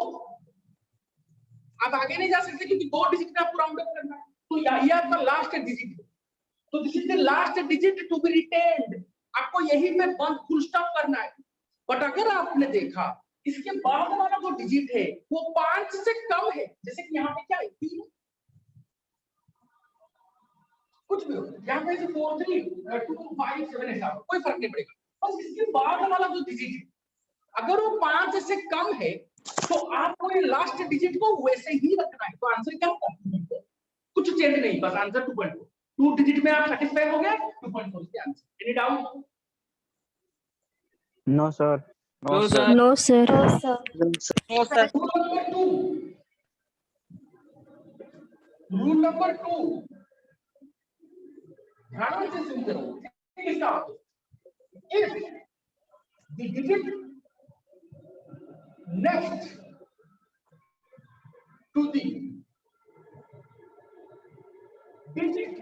आप आगे नहीं जा सकते क्योंकि दो डिजिट में आपको राउंड अप करना है। तो ये आपका लास्ट डिजिट है। तो this is the last digit to be retained. आपको यही पे बंद फुल स्टॉप करना है। बट अगर आपने देखा इसके बाद वाला जो डिजिट है वो 5 से कम है, जैसे कि यहाँ पे क्या है? 3, कुछ भी हो, यहाँ पे 4 3 2 5 7 ऐसा कोई फर्क नहीं पड़ेगा। बस इसके बाद वाला जो डिजिट है अगर वो 5 से कम है तो आपको ये लास्ट डिजिट को वैसे ही रखना है। तो आंसर क्या होगा? 2.4। कुछ चेंज नहीं, बस आंसर 2.4। 2 डिजिट में आप सेटिस्फाई हो गए? 2.4 इसका answer. Any doubt? No sir. No, sir. No, sir. No, sir. Rule number 2 ध्यान से सुनते रहो। इसका if the digit next to the digit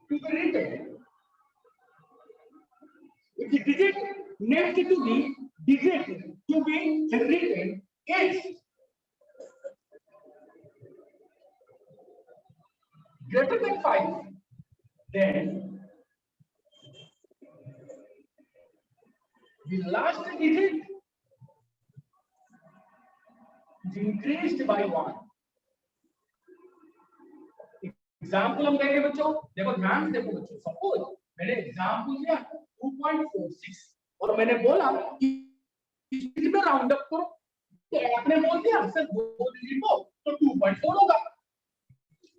to be written, if the digit next to the digit to be written is greater than 5, then the last digit is increased by 1. Example हम देंगे बच्चों, देखो ध्यान से देखो बच्चों, suppose मैंने example दिया 2.46 और मैंने बोला कि इसमें राउंड अप करो, तो आपने बोल दिया सर 2 डिजिट को तो 2.4 होगा,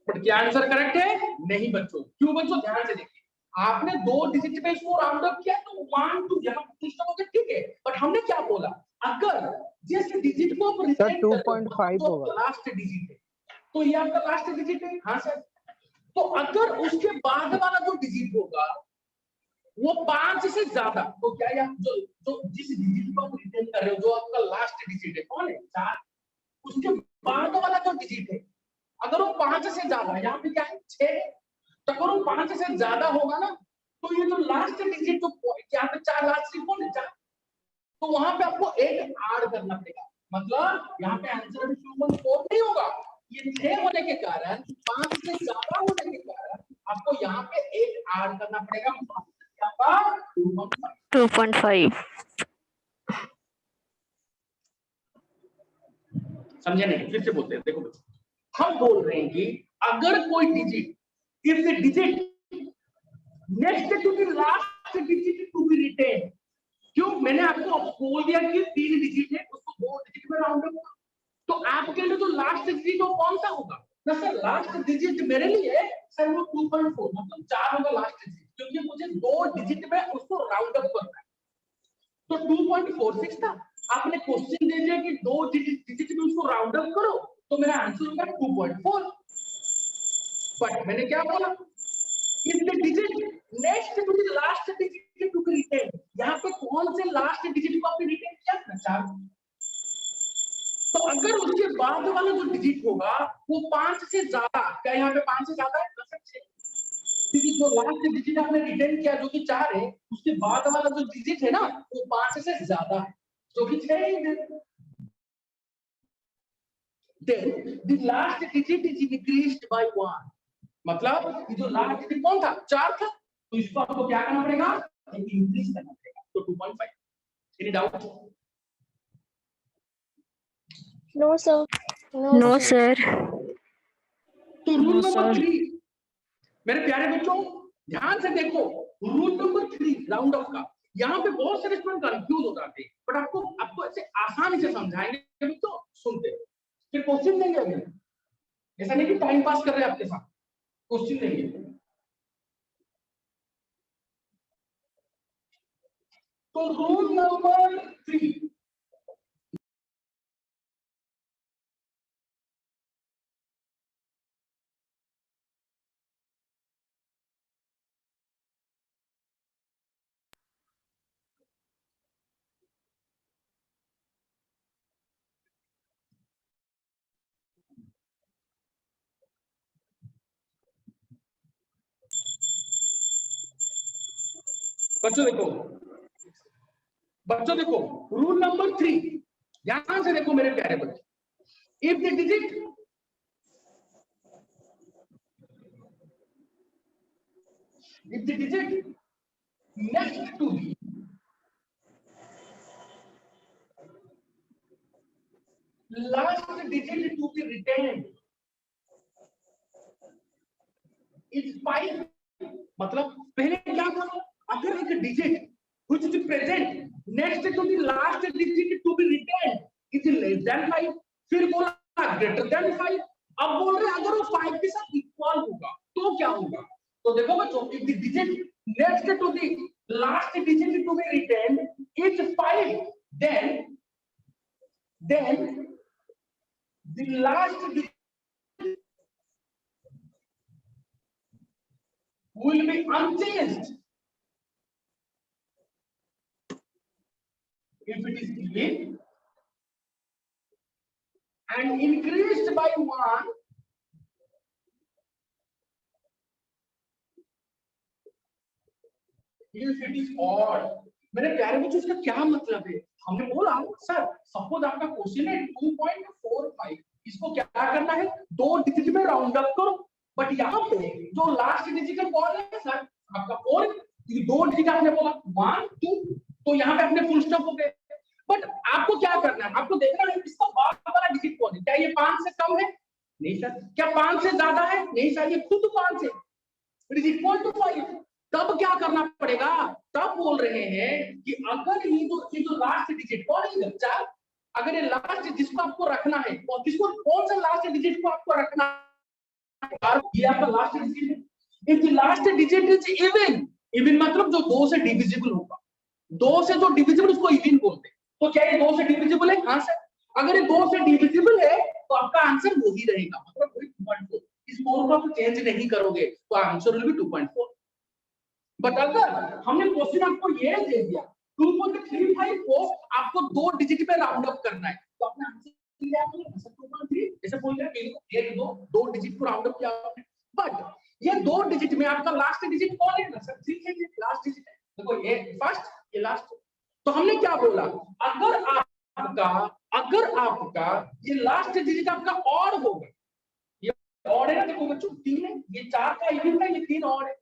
बट क्या आंसर करेक्ट है? नहीं बच्चों। क्यों बच्चों? ध्यान से देखिए, आपने 2 डिजिट में इसको राउंड अप किया तो 1 2 यहां सिस्टम हो गया, ठीक है, बट हमने क्या बोला, अगर जिस डिजिट को आप सर रिप्रेजेंट कर 2.5 तो होगा। लास्ट डिजिट है, तो ये आपका लास्ट डिजिट है। हाँ सर, तो अगर उसके बाद वाला जो डिजिट होगा वो 5 से ज्यादा, तो क्या या जो जिस डिजिट को आप रिटेन कर रहे हो जो आपका लास्ट डिजिट है कौन है? 4, उसके बाद वाला जो डिजिट है अगर वो 5 से ज्यादा, यहाँ पे क्या है 6, तो अगर वो 5 से ज्यादा होगा ना तो ये जो लास्ट डिजिट जो यहाँ पे 4 लास्ट कौन है 4, तो वहां पे आपको 8 ऐड करना पड़ेगा, मतलब यहाँ पे आंसर अभी 2.4 नहीं होगा, ये 6 होने के कारण 5 से ज्यादा होने के कारण आपको यहाँ पे 8 ऐड करना पड़ेगा, आपका 2.5 समझे नहीं? फिर से बोलते हैं, देखो बच्चों, हम बोल रहे हैं कि अगर कोई digit if the digit next to the last digit to be retained, क्यों मैंने आपको बोल दिया कि 3 डिजिट है उसको 2 डिजिट में राउंड अप, तो आपके लिए जो लास्ट डिजिट वो कौन सा होगा ना सर? लास्ट डिजिट मेरे लिए सर वो 2.4 मतलब 4 होगा लास्ट डिजिट, क्योंकि मुझे 2 डिजिट में उसको राउंड अप करना है, तो 2.46 था। आपने क्वेश्चन दे दिया कि 2 डिजिट में उसको राउंड अप करो, तो मेरा आंसर होगा 2.4, बट मैंने क्या बोला, if the digit next to the last digit to be retained, यहाँ पे कौन से लास्ट डिजिट को आपने रिटेन किया ना 4, तो अगर उसके बाद वाला जो डिजिट होगा वो 5 से ज्यादा, क्या यहाँ पे 5 से ज्यादा है? क्योंकि जो लास्ट डिजिट आपने रिटेन किया जो कि 4 है, उसके बाद वाला जो डिजिट है ना वो 5 से ज्यादा है, जो कि 6 है। then the last digit is increased by 1, मतलब ये जो लास्ट डिजिट कौन था? 4 था, तो इसको आपको क्या करना पड़ेगा? इंक्रीज करना पड़ेगा, तो 2.5। Any doubt? No sir. No sir तो रूल नंबर 3 मेरे प्यारे बच्चों ध्यान से देखो, रूल नंबर 3 राउंड ऑफ का, यहाँ पे बहुत सारे स्टूडेंट कंफ्यूज हो जाते हैं, बट आपको ऐसे आसानी से समझाएंगे बच्चों, सुनते फिर क्वेश्चन देंगे अभी, ऐसा नहीं कि टाइम पास कर रहे हैं आपके साथ, क्वेश्चन देंगे। तो रूल नंबर 3 बच्चों देखो रूल नंबर 3 ध्यान से देखो मेरे प्यारे बच्चे, if the digit next to the last digit to be retained is 5, मतलब पहले क्या बोला, अगर एक digit which is present next to the last digit to be retained is less than 5, फिर बोला greater than 5, अब बोल रहे अगर वो 5 के साथ इक्वल होगा तो क्या होगा? तो देखो बच्चों, if the digit next to the last digit to be retained is 5, then the last digit will be unchanged if it is given and increased by 1 if it is odd, मेरे प्यारे बच्चों इसका क्या मतलब है? हमने बोला सर सपोज आपका क्वेश्चन है 2.45, इसको क्या करना है, 2 डिजिट में राउंड अप करो। बट यहाँ पे जो लास्ट डिजिट है कौन है सर? आपका 4। ये 2 डिजिट आपने बोला 1 2, तो यहाँ पे अपने फुल स्टॉप हो गए। बट आपको क्या करना है, आपको देखना है इसका बाद वाला डिजिट कौन है। क्या ये 5 से कम है? नहीं सर। क्या 5 से ज्यादा है? नहीं सर, ये खुद 5 है। It is equal to 5। तब क्या करना पड़ेगा? तब बोल रहे हैं कि अगर ये जो लास्ट डिजिट कौन है बच्चा, अगर ये लास्ट जिसको आपको रखना है, और किसको, कौन सा लास्ट डिजिट को आपको रखना है? ये आपका लास्ट डिजिट है। If the last digit is even, even मतलब जो 2 से डिविजिबल होगा, 2 से जो डिविजिबल उसको इवन बोलते हैं। तो क्या ये 2 से डिविजिबल है? हाँ सर। अगर ये 2 से डिविजिबल है तो आपका आंसर वही रहेगा, मतलब वही 2.4। इस 4 को आप चेंज नहीं करोगे तो आंसर विल बी 2.4। बट अगर हमने क्वेश्चन आपको ये दे दिया 2.35 को आपको 2 डिजिट में राउंड अप करना है, तो आपने आंसर क्या बोला? 2.3 ऐसे बोल रहे हैं। 1 2 डिजिट को राउंड अप किया आपने। बट ये 2 डिजिट में आपका लास्ट डिजिट कौन है ना सर? 3 है, लास्ट डिजिट है। देखो ये फर्स्ट, ये लास्ट। तो हमने क्या बोला, अगर आपका ये लास्ट डिजिट आपका ऑड होगा, ये ऑड है ना, देखो बच्चों 3 है, ये 4 का इवन है, ये 3 ऑड है।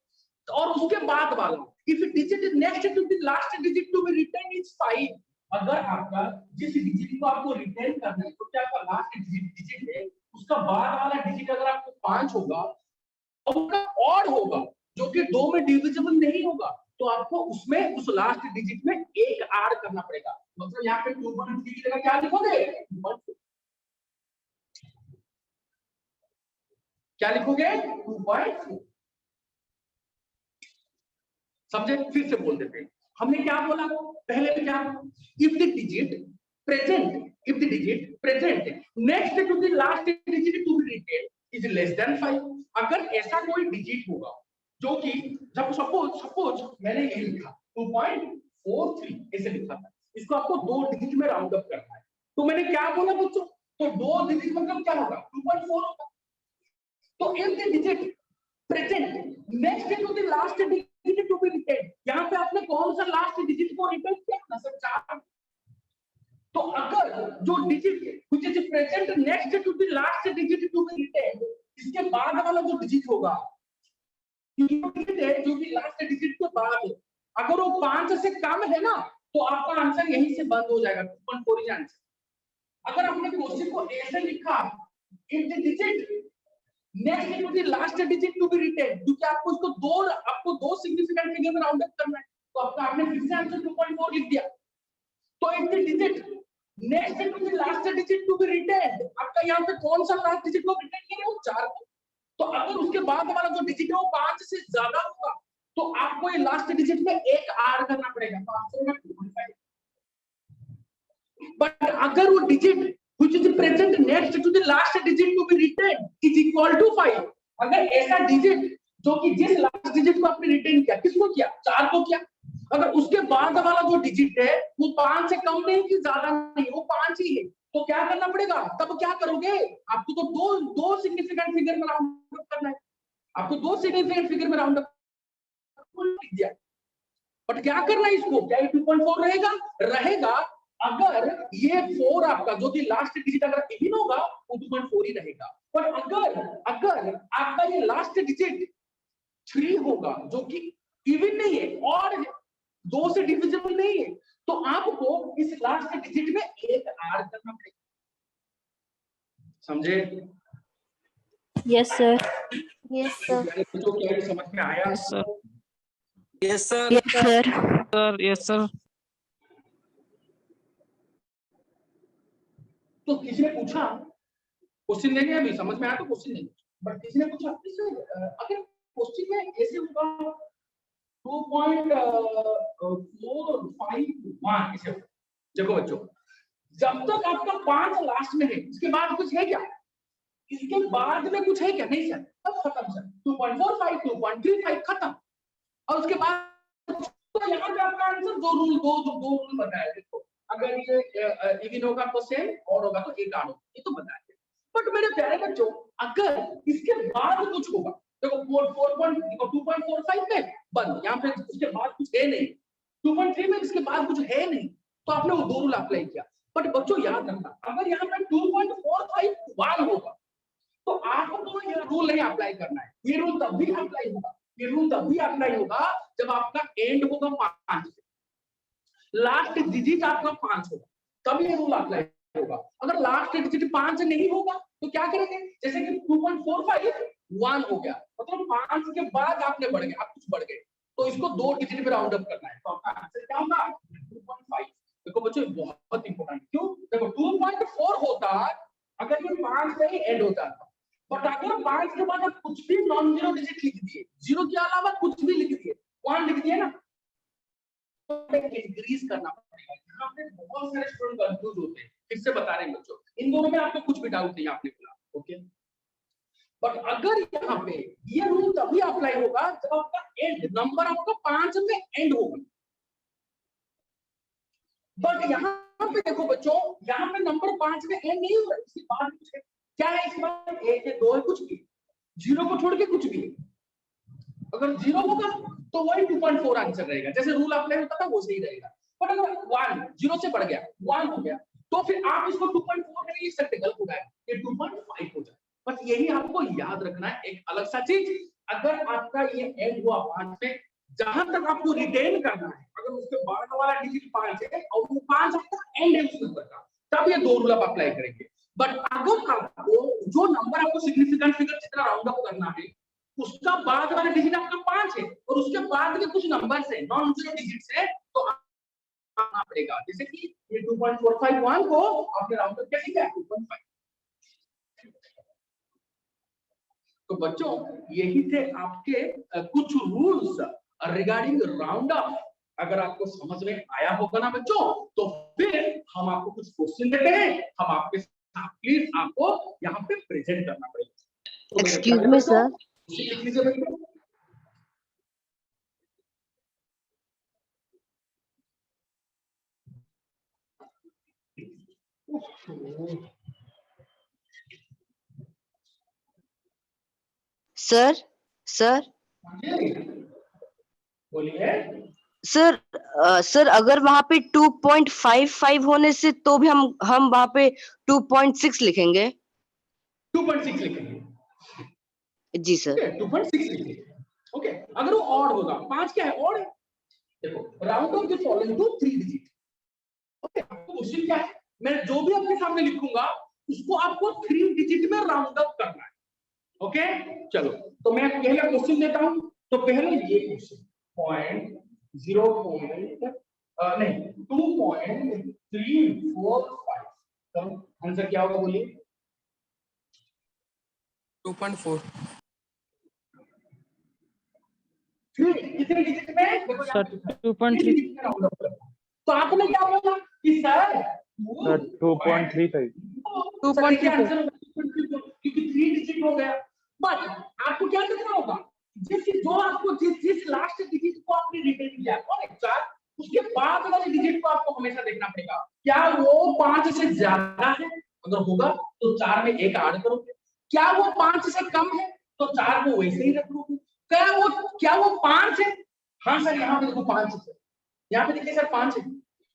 और उसके बाद वाला if digit is next to the last digit to be retained is 5, अगर आपका जिस डिजिट को आपको रिटर्न करना है, तो क्या आपका लास्ट डिजिट है, उसका बाद वाला डिजिट अगर आपको 5 होगा और उसका ऑड होगा जो कि 2 में डिविजिबल नहीं होगा, तो आपको उसमें उस लास्ट डिजिट में एक ऐड करना पड़ेगा। मतलब यहाँ पे 2.3 की जगह क्या लिखोगे? 2.4। क्या लिखोगे? 2.4। समझे? फिर से बोल देते हैं। हमने क्या बोला पहले? क्या? If the digit present next to the last digit to be written is less than 5, अगर ऐसा कोई डिजिट होगा जो कि, जब सपोज मैंने ये लिखा 2.43 ऐसे लिखा था, इसको आपको 2 डिजिट में राउंड अप करना है, तो मैंने क्या बोला बच्चों? तो 2 डिजिट मतलब क्या होगा? 2.4 होगा। तो if the digit present next to the last digit to be written, यहाँ पे आपने कौन सा लास्ट डिजिट को रिटर्न किया ना सर? 4। तो अगर जो digit which is present next to the last digit to be written, इसके बाद वाला जो डिजिट होगा, डिजिट है जो कि लास्ट डिजिट के बाद है, अगर वो 5 से कम है ना, तो आपका आंसर यहीं से बंद हो जाएगा। 2.4 इज आंसर। अगर आपने क्वेश्चन को ऐसे लिखा if the digit next to the last digit to be written, क्योंकि आपको दो सिग्निफिकेंट फिगर में राउंड अप करना है, तो आपने फिर से आंसर 2.4 लिख दिया। तो if the digit next to the last digit to be written, आपका यहाँ पे कौन सा लास्ट डिजिट को रिटर्न किया? वो 4 को। तो अगर उसके बाद वाला जो डिजिट है वो 5 से ज्यादा होगा, तो आपको ये लास्ट डिजिट में एक ऐड करना पड़ेगा, तो आंसर होगा 2.5। बट अगर वो digit which is present next to the last digit to be written is equal to 5, अगर ऐसा डिजिट जो कि जिस लास्ट डिजिट को आपने रिटर्न किया, किसको किया? 4 को किया, अगर उसके बाद वाला जो डिजिट है वो 5 से कम नहीं कि ज्यादा नहीं, वो 5 ही है, तो क्या करना पड़ेगा? तब क्या करोगे? आपको तो दो सिग्निफिकेंट फिगर में राउंड अप करना है, आपको 2 सिग्निफिकेंट फिगर में राउंड अप दिया। बट क्या करना है इसको? क्या 2.4 रहेगा? अगर ये 4 आपका जो कि लास्ट डिजिट अगर इवन होगा वो 2.4 ही रहेगा। पर अगर आपका ये लास्ट डिजिट 3 होगा जो कि इवन नहीं है और 2 से डिविजिबल नहीं है, तो आपको इस लास्ट डिजिट में एक ऐड करना पड़ेगा। समझे? Yes sir. Yes, sir. तो क्या समझ में आया? Yes sir. Yes, sir. Yes sir. Sir yes sir. तो किसी ने पूछा क्वेश्चन देंगे, अभी समझ में आया तो क्वेश्चन देंगे, बट किसी ने पूछा अगर क्वेश्चन में ऐसे होगा 2.451 ऐसे होगा। देखो बच्चों, जब तक आपका 5 लास्ट में है, इसके बाद कुछ है क्या? इसके बाद में कुछ है क्या? नहीं सर, अब खत्म सर। 2.45 2.35 खत्म। और उसके बाद तो यहाँ पे आपका आंसर दो रूल बताया। देखो, अगर ये इवन होगा तो सेम, और होगा तो एक आड़ होगा, ये तो बताया। बट मेरे प्यारे बच्चों, अगर इसके बाद कुछ होगा, देखो 2.45 में बंद, यहाँ पे उसके बाद कुछ है नहीं, 2.3 में इसके बाद कुछ है नहीं, तो आपने वो दो रूल अप्लाई किया। बट बच्चों याद रखना, अगर यहाँ पे 2.451 होगा तो आपको ये रूल नहीं अप्लाई करना है। ये रूल तब भी अप्लाई होगा, ये रूल तब भी अप्लाई होगा जब आपका एंड होगा 5, लास्ट डिजिट आपका 5 होगा, तब ये रूल अप्लाई होगा। अगर लास्ट डिजिट 5 नहीं होगा तो क्या करेंगे, जैसे कि 2.451 हो गया, मतलब 5 के बाद आपने बढ़ गए, आप कुछ बढ़ गए, तो इसको 2 डिजिट पे राउंड अप करना है, तो आपका आंसर क्या होगा 2.5। देखो बच्चों बहुत इंपॉर्टेंट, क्यों, देखो 2.4 होता अगर ये 5 में ही एंड होता था, बट अगर 5 के बाद आप कुछ भी नॉन जीरो डिजिट लिख दिए, जीरो के अलावा कुछ भी लिख दिए, 1 लिख दिए ना, तो इंक्रीज करना पड़ेगा। यहाँ पे बहुत सारे स्टूडेंट कंफ्यूज होते हैं, फिर से बता रहे हैं बच्चों, इन दोनों में आपको कुछ भी डाउट नहीं, आपने बोला ओके। बट अगर यहाँ पे ये रूल तभी अप्लाई होगा जब आपका एंड नंबर आपका 5 में एंड होगा। बट यहाँ पे देखो बच्चों, यहाँ पे नंबर 5 में एंड नहीं हो रहा, इसके बाद कुछ है, क्या है इसके बाद, 1 है 2 है, कुछ भी, जीरो को छोड़ के कुछ भी। अगर जीरो होगा तो वही 2.4 आंसर रहेगा, जैसे रूल अप्लाई होता था वो सही रहेगा। बट अगर 1 जीरो से बढ़ गया 1 हो गया, तो फिर आप इसको 2.4 नहीं लिख सकते, गलत हो गया, ये 2.5 हो जाए। बस यही आपको याद रखना है। एक अलग सा चीज, अगर आपका ये एंड हुआ 5 पे, जहां तक आपको रिटेन करना है, अगर उसके बाद वाला डिजिट 5 है और वो 5 आपका एंड है उस नंबर का, तब ये दो रूल आप अप्लाई करेंगे। बट अगर आपको जो नंबर आपको सिग्निफिकेंट फिगर जितना राउंड अप करना है, उसका बाद वाला डिजिट आपका 5 है और उसके बाद के कुछ नंबर्स है नॉन जीरो डिजिट्स है, तो आना पड़ेगा। जैसे कि ये 2.451 को आपने राउंड अप कैसे किया, 2.5। तो बच्चों यही थे आपके कुछ रूल्स रिगार्डिंग राउंड अप। अगर आपको समझ में आया होगा ना बच्चों, तो फिर हम आपको कुछ क्वेश्चन देते हैं, हम आपके साथ प्लीज आपको यहाँ पे प्रेजेंट करना पड़ेगा। Excuse me sir, sir sir बोलिए। सर सर अगर वहां पे 2.55 होने से तो भी हम वहां पे 2.6 लिखेंगे। 2.6 लिखेंगे जी सर। 2.6 लिखेंगे ओके। अगर वो ऑड होगा, 5 क्या है, ऑड है। देखो round off the following to 3 digit. Okay, आपको क्वेश्चन क्या है, मैं जो भी आपके सामने लिखूंगा उसको आपको 3 डिजिट में राउंड अप करना है। ओके चलो, तो मैं पहला क्वेश्चन देता हूं। तो पहले ये क्वेश्चन 2.345, तो आंसर क्या होगा बोलिए। 2.4 कितने डिजिट में, देखो सर 2.3 तो आपने क्या बोला कि सर 2.35 क्योंकि 3 डिजिट हो गया। बट आपको क्या करना होगा, जिस लास्ट डिजिट को आपने रिटेन किया कौन है 4, उसके बाद वाले डिजिट को आपको हमेशा देखना पड़ेगा, क्या वो 5 से ज्यादा है, अगर होगा तो 4 में 1 ऐड करोगे, क्या वो 5 से कम है तो 4 को वैसे ही रख लोगे, क्या वो 5 है, हाँ सर यहाँ पे देखो 5 है, यहाँ पे देखिए सर 5 है,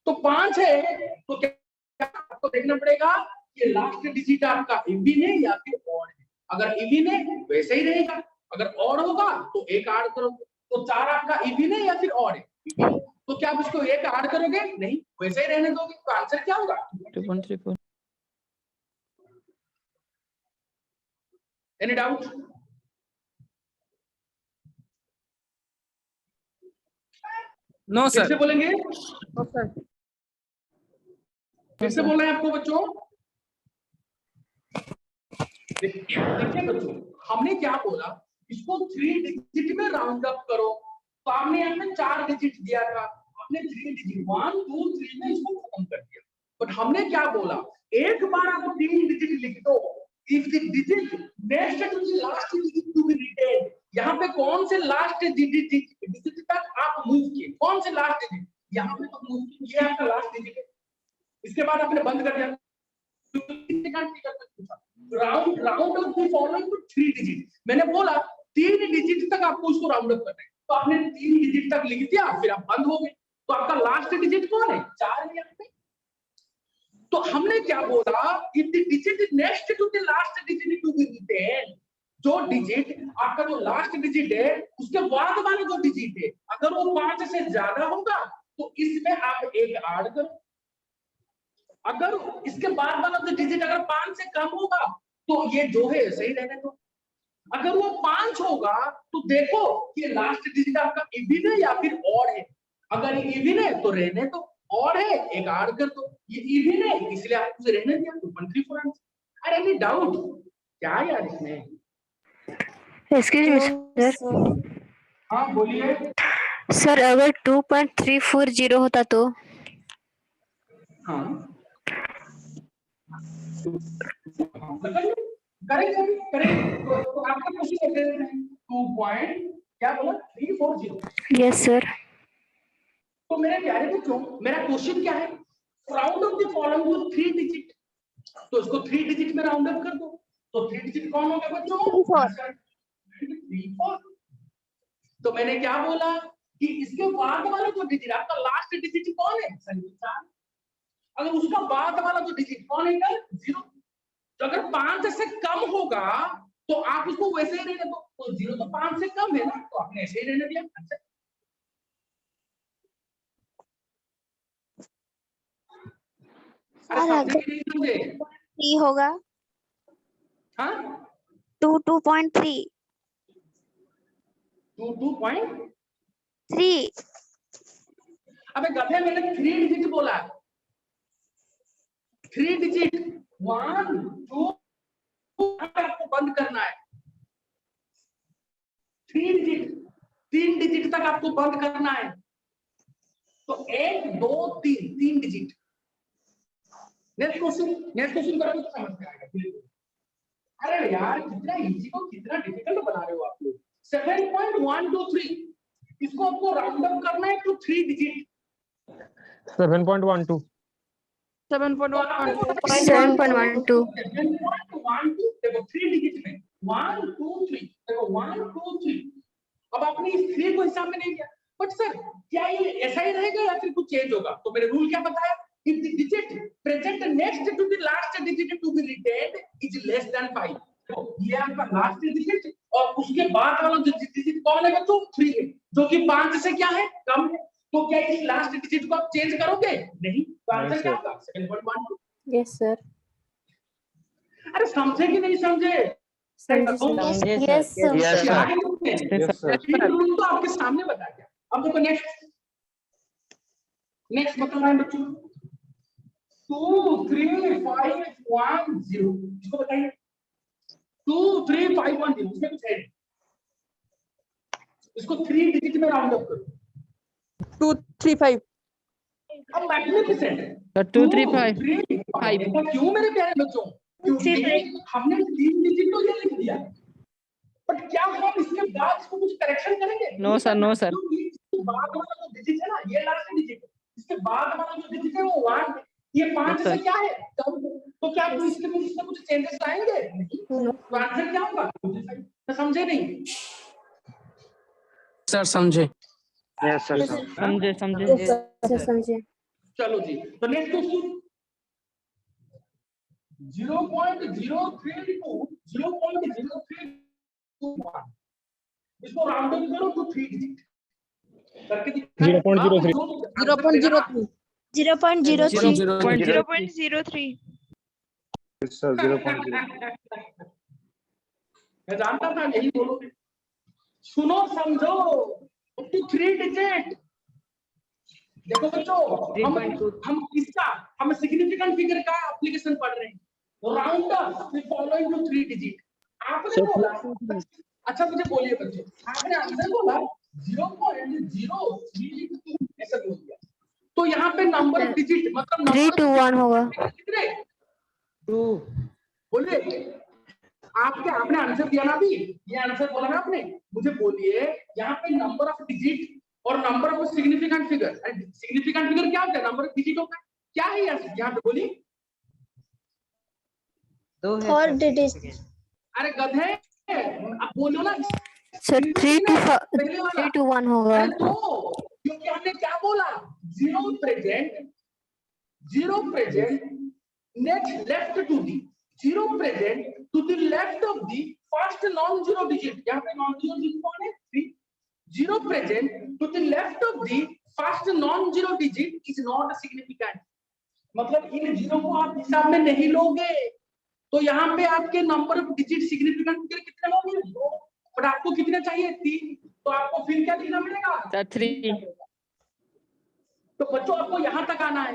तो 5 है तो क्या आपको देखना पड़ेगा कि लास्ट डिजिट आपका इवन है या फिर ऑड है। अगर इवन है वैसे ही रहेगा, अगर ऑड होगा तो 1 ऐड करोगे, तो 4 आपका इवन है या फिर ऑड है, तो क्या आप इसको 1 ऐड करोगे, नहीं वैसे ही रहने दोगे, तो आंसर क्या होगा 2.34। Any doubt. नो फिर से सर। बोलेंगे, फिर से बोल रहे हैं आपको बच्चों। देखिए बच्चों, हमने क्या बोला, इसको 3 डिजिट में राउंड अप करो, तो आपने यहाँ पे 4 डिजिट दिया था, आपने 3 डिजिट 1 2 3 में इसको खत्म कर दिया। बट हमने क्या बोला, एक बार आप 3 डिजिट लिख दो, if the digit next to the last digit to be retained, यहाँ पे कौन से लास्ट डिजिट तक आप मूव किए, कौन से लास्ट डिजिट, यहाँ पे तो मूव किए, ये आपका लास्ट डिजिट है, इसके बाद आपने बंद कर दिया। Round off the following to 3 digit, मैंने बोला 3 डिजिट तक आपको इसको राउंड अप करना है, तो आपने 3 डिजिट तक लिख दिया, फिर आप बंद हो गए, तो आपका लास्ट डिजिट कौन है? 4 है यहाँ पे। तो हमने क्या बोला, if the digit next to the last digit to be retain, जो डिजिट आपका जो लास्ट डिजिट है उसके बाद वाला जो डिजिट है अगर वो 5 से ज्यादा होगा तो इसमें आप एक ऐड करो, अगर इसके बाद वाला जो डिजिट अगर 5 से कम होगा तो ये जो है ऐसे ही रहने दो। अगर वो 5 होगा तो देखो कि लास्ट डिजिट आपका इवन है या फिर ऑड है, अगर ये इवन है तो रहने दो, ऑड है एक ऐड कर दो, ये इवन है इसलिए आपको उसे रहने दिया 2.34 आंसर। अरे एनी डाउट क्या यार इसमें? Excuse me sir. हाँ बोलिए सर अगर 2.340 होता तो? हाँ करेंगे तो आपका क्वेश्चन है 2 पॉइंट क्या बोला 340। Yes sir. तो मेरे प्यारे बच्चों मेरा क्वेश्चन क्या है, round off the following to 3 digit, तो इसको 3 डिजिट में राउंड अप कर दो। तो 3 डिजिट कौन हो गया बच्चों? 3 तो मैंने क्या बोला कि इसके बाद वाला जो डिजिट आपका लास्ट डिजिट कौन है? 4। अगर उसका बाद वाला जो डिजिट कौन है? 0। तो अगर 5 से कम होगा तो आप उसको वैसे ही रहने दो, तो 0 तो 5 से कम है ना, तो आपने ऐसे ही रहने दिया। अच्छा सर 3 होगा। हाँ 2.3 2.3 अबे गधे मैंने 3 डिजिट बोला, 3 डिजिट 1 2 आपको बंद करना है, 3 डिजिट तक आपको बंद करना है। तो 1 2 3 डिजिट। नेक्स्ट क्वेश्चन करोगे तो समझ में आएगा। अरे यार कितना इजी को कितना डिफिकल्ट बना रहे हो आप लोग। 7.123 इसको आपको राउंड अप करना है टू 3 डिजिट। 7.12 7.12 देखो 3 डिजिट में 1 2 3 देखो 1 2 3। अब आपने इस 3 को हिसाब में नहीं किया, बट सर क्या ये ऐसा ही रहेगा या फिर कुछ चेंज होगा? तो मेरे रूल क्या बताया, if the digit present next to the last digit to be retained is less than 5, तो ये आपका लास्ट डिजिट और उसके बाद वाला जो डिजिट कौन है बच्चों? 3 है, जो कि 5 से क्या है? कम है। तो क्या इस लास्ट डिजिट को आप चेंज करोगे? नहीं। तो आंसर क्या होगा? 7.12। Yes sir. अरे समझे कि नहीं समझे? समझे यस सर। रूल तो आपके सामने बता दिया। अब देखो नेक्स्ट बता रहे हैं बच्चों 2 3 5 1 0। इसको बताइए 2 3 5 1 0 इसमें कुछ है? इसको 3 डिजिट में राउंड अप करो। 2 3 5 अब मैग्निफिसेंट 2 3 5 5 क्यों मेरे प्यारे बच्चों? क्योंकि हमने 3 डिजिट तो ये लिख दिया, बट क्या हम इसके बाद इसको कुछ करेक्शन करेंगे? No sir no sir. बाद वाला जो डिजिट है ना ये लास्ट डिजिट, इसके बाद वाला जो डिजिट है वो 1 है, ये 5 से क्या है? कम। तो क्या आप इसके में कुछ चेंजेस लाएंगे? नहीं। तो आंसर क्या होगा? तो समझे नहीं? सर समझे। यस सर समझे। चलो जी, तो नेक्स्ट क्वेश्चन 0.032 0.0321 इसको राउंड अप करो टू 3 डिजिट करके दिखा। 0.03 0.03 सर 0.0 मैं जानता था यही बोलोगे। सुनो समझो टू 3 डिजिट। देखो बच्चों हम इसका हम सिग्निफिकेंट फिगर का एप्लीकेशन पढ़ रहे हैं। Round up the following to 3 digit. आपने बोला, अच्छा मुझे बोलिए बच्चों, आपने आंसर बोला 0.032 ऐसा बोल दिया, तो यहाँ पे नंबर ऑफ डिजिट मतलब 3 to 1 होगा। कितने? 2 बोलिए। आपने आंसर दिया ना, अभी ये आंसर बोला ना आपने। मुझे बोलिए यहाँ पे नंबर ऑफ डिजिट और number of significant figure. Significant figure क्या होता है? नंबर ऑफ डिजिट होता है। क्या है यहाँ पे बोलिए? 4 डिजिट। अरे गधे आप बोलो ना सर 3 to 1 होगा। अरे तो क्योंकि हमने क्या बोला zero present next left to the zero present to the left of the first non-zero digit. यहाँ पे non-zero digit कौन है? 3. Zero present to the left of the first non-zero digit is not significant. मतलब in zero को आप हिसाब में नहीं लोगे तो यहाँ पे आपके नंबर ऑफ डिजिट सिग्निफिकेंट के कितने होंगे? 2. पर आपको कितने चाहिए? 3. तो आपको फिर क्या लिखना पड़ेगा? 3. तो बच्चों आपको यहाँ तक आना है,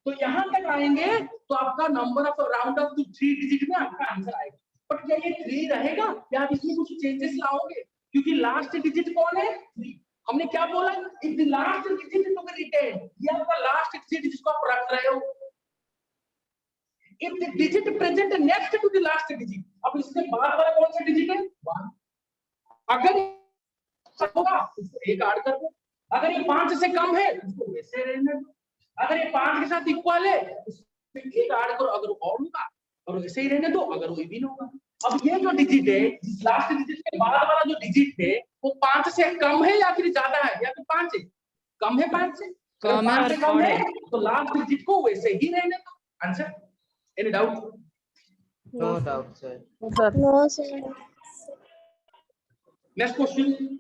तो यहाँ तक आएंगे तो आपका number off round off to 3 digit में आपका आंसर आएगा. बट क्या ये 3 रहेगा या आप इसमें कुछ चेंजेस लाओगे? क्योंकि लास्ट डिजिट कौन है? 3. हमने क्या बोला? If the last digit to be retained, ये आपका लास्ट डिजिट जिसको आप रख रहे हो. If the digit present next to the last digit, अब इसके बाद वाला कौन सा डिजिट है? 1. अगर होगा उसको 1 ऐड कर दो. अगर ये 5 से कम है उसको वैसे रहने दो. अगर ये 5 के साथ इक्वल है उसमें 1 ऐड करो. अगर और होगा और वैसे ही रहने दो अगर वो इवन होगा. अब ये जो डिजिट है, जिस लास्ट डिजिट के बाद वाला जो डिजिट है वो 5 से कम है या फिर ज्यादा है? या फिर 5 से कम है? 5 से कम है और कम है है तो लास्ट डिजिट को वैसे ही रहने दो. Answer. Any doubt? No doubt sir. No, sir. Next question.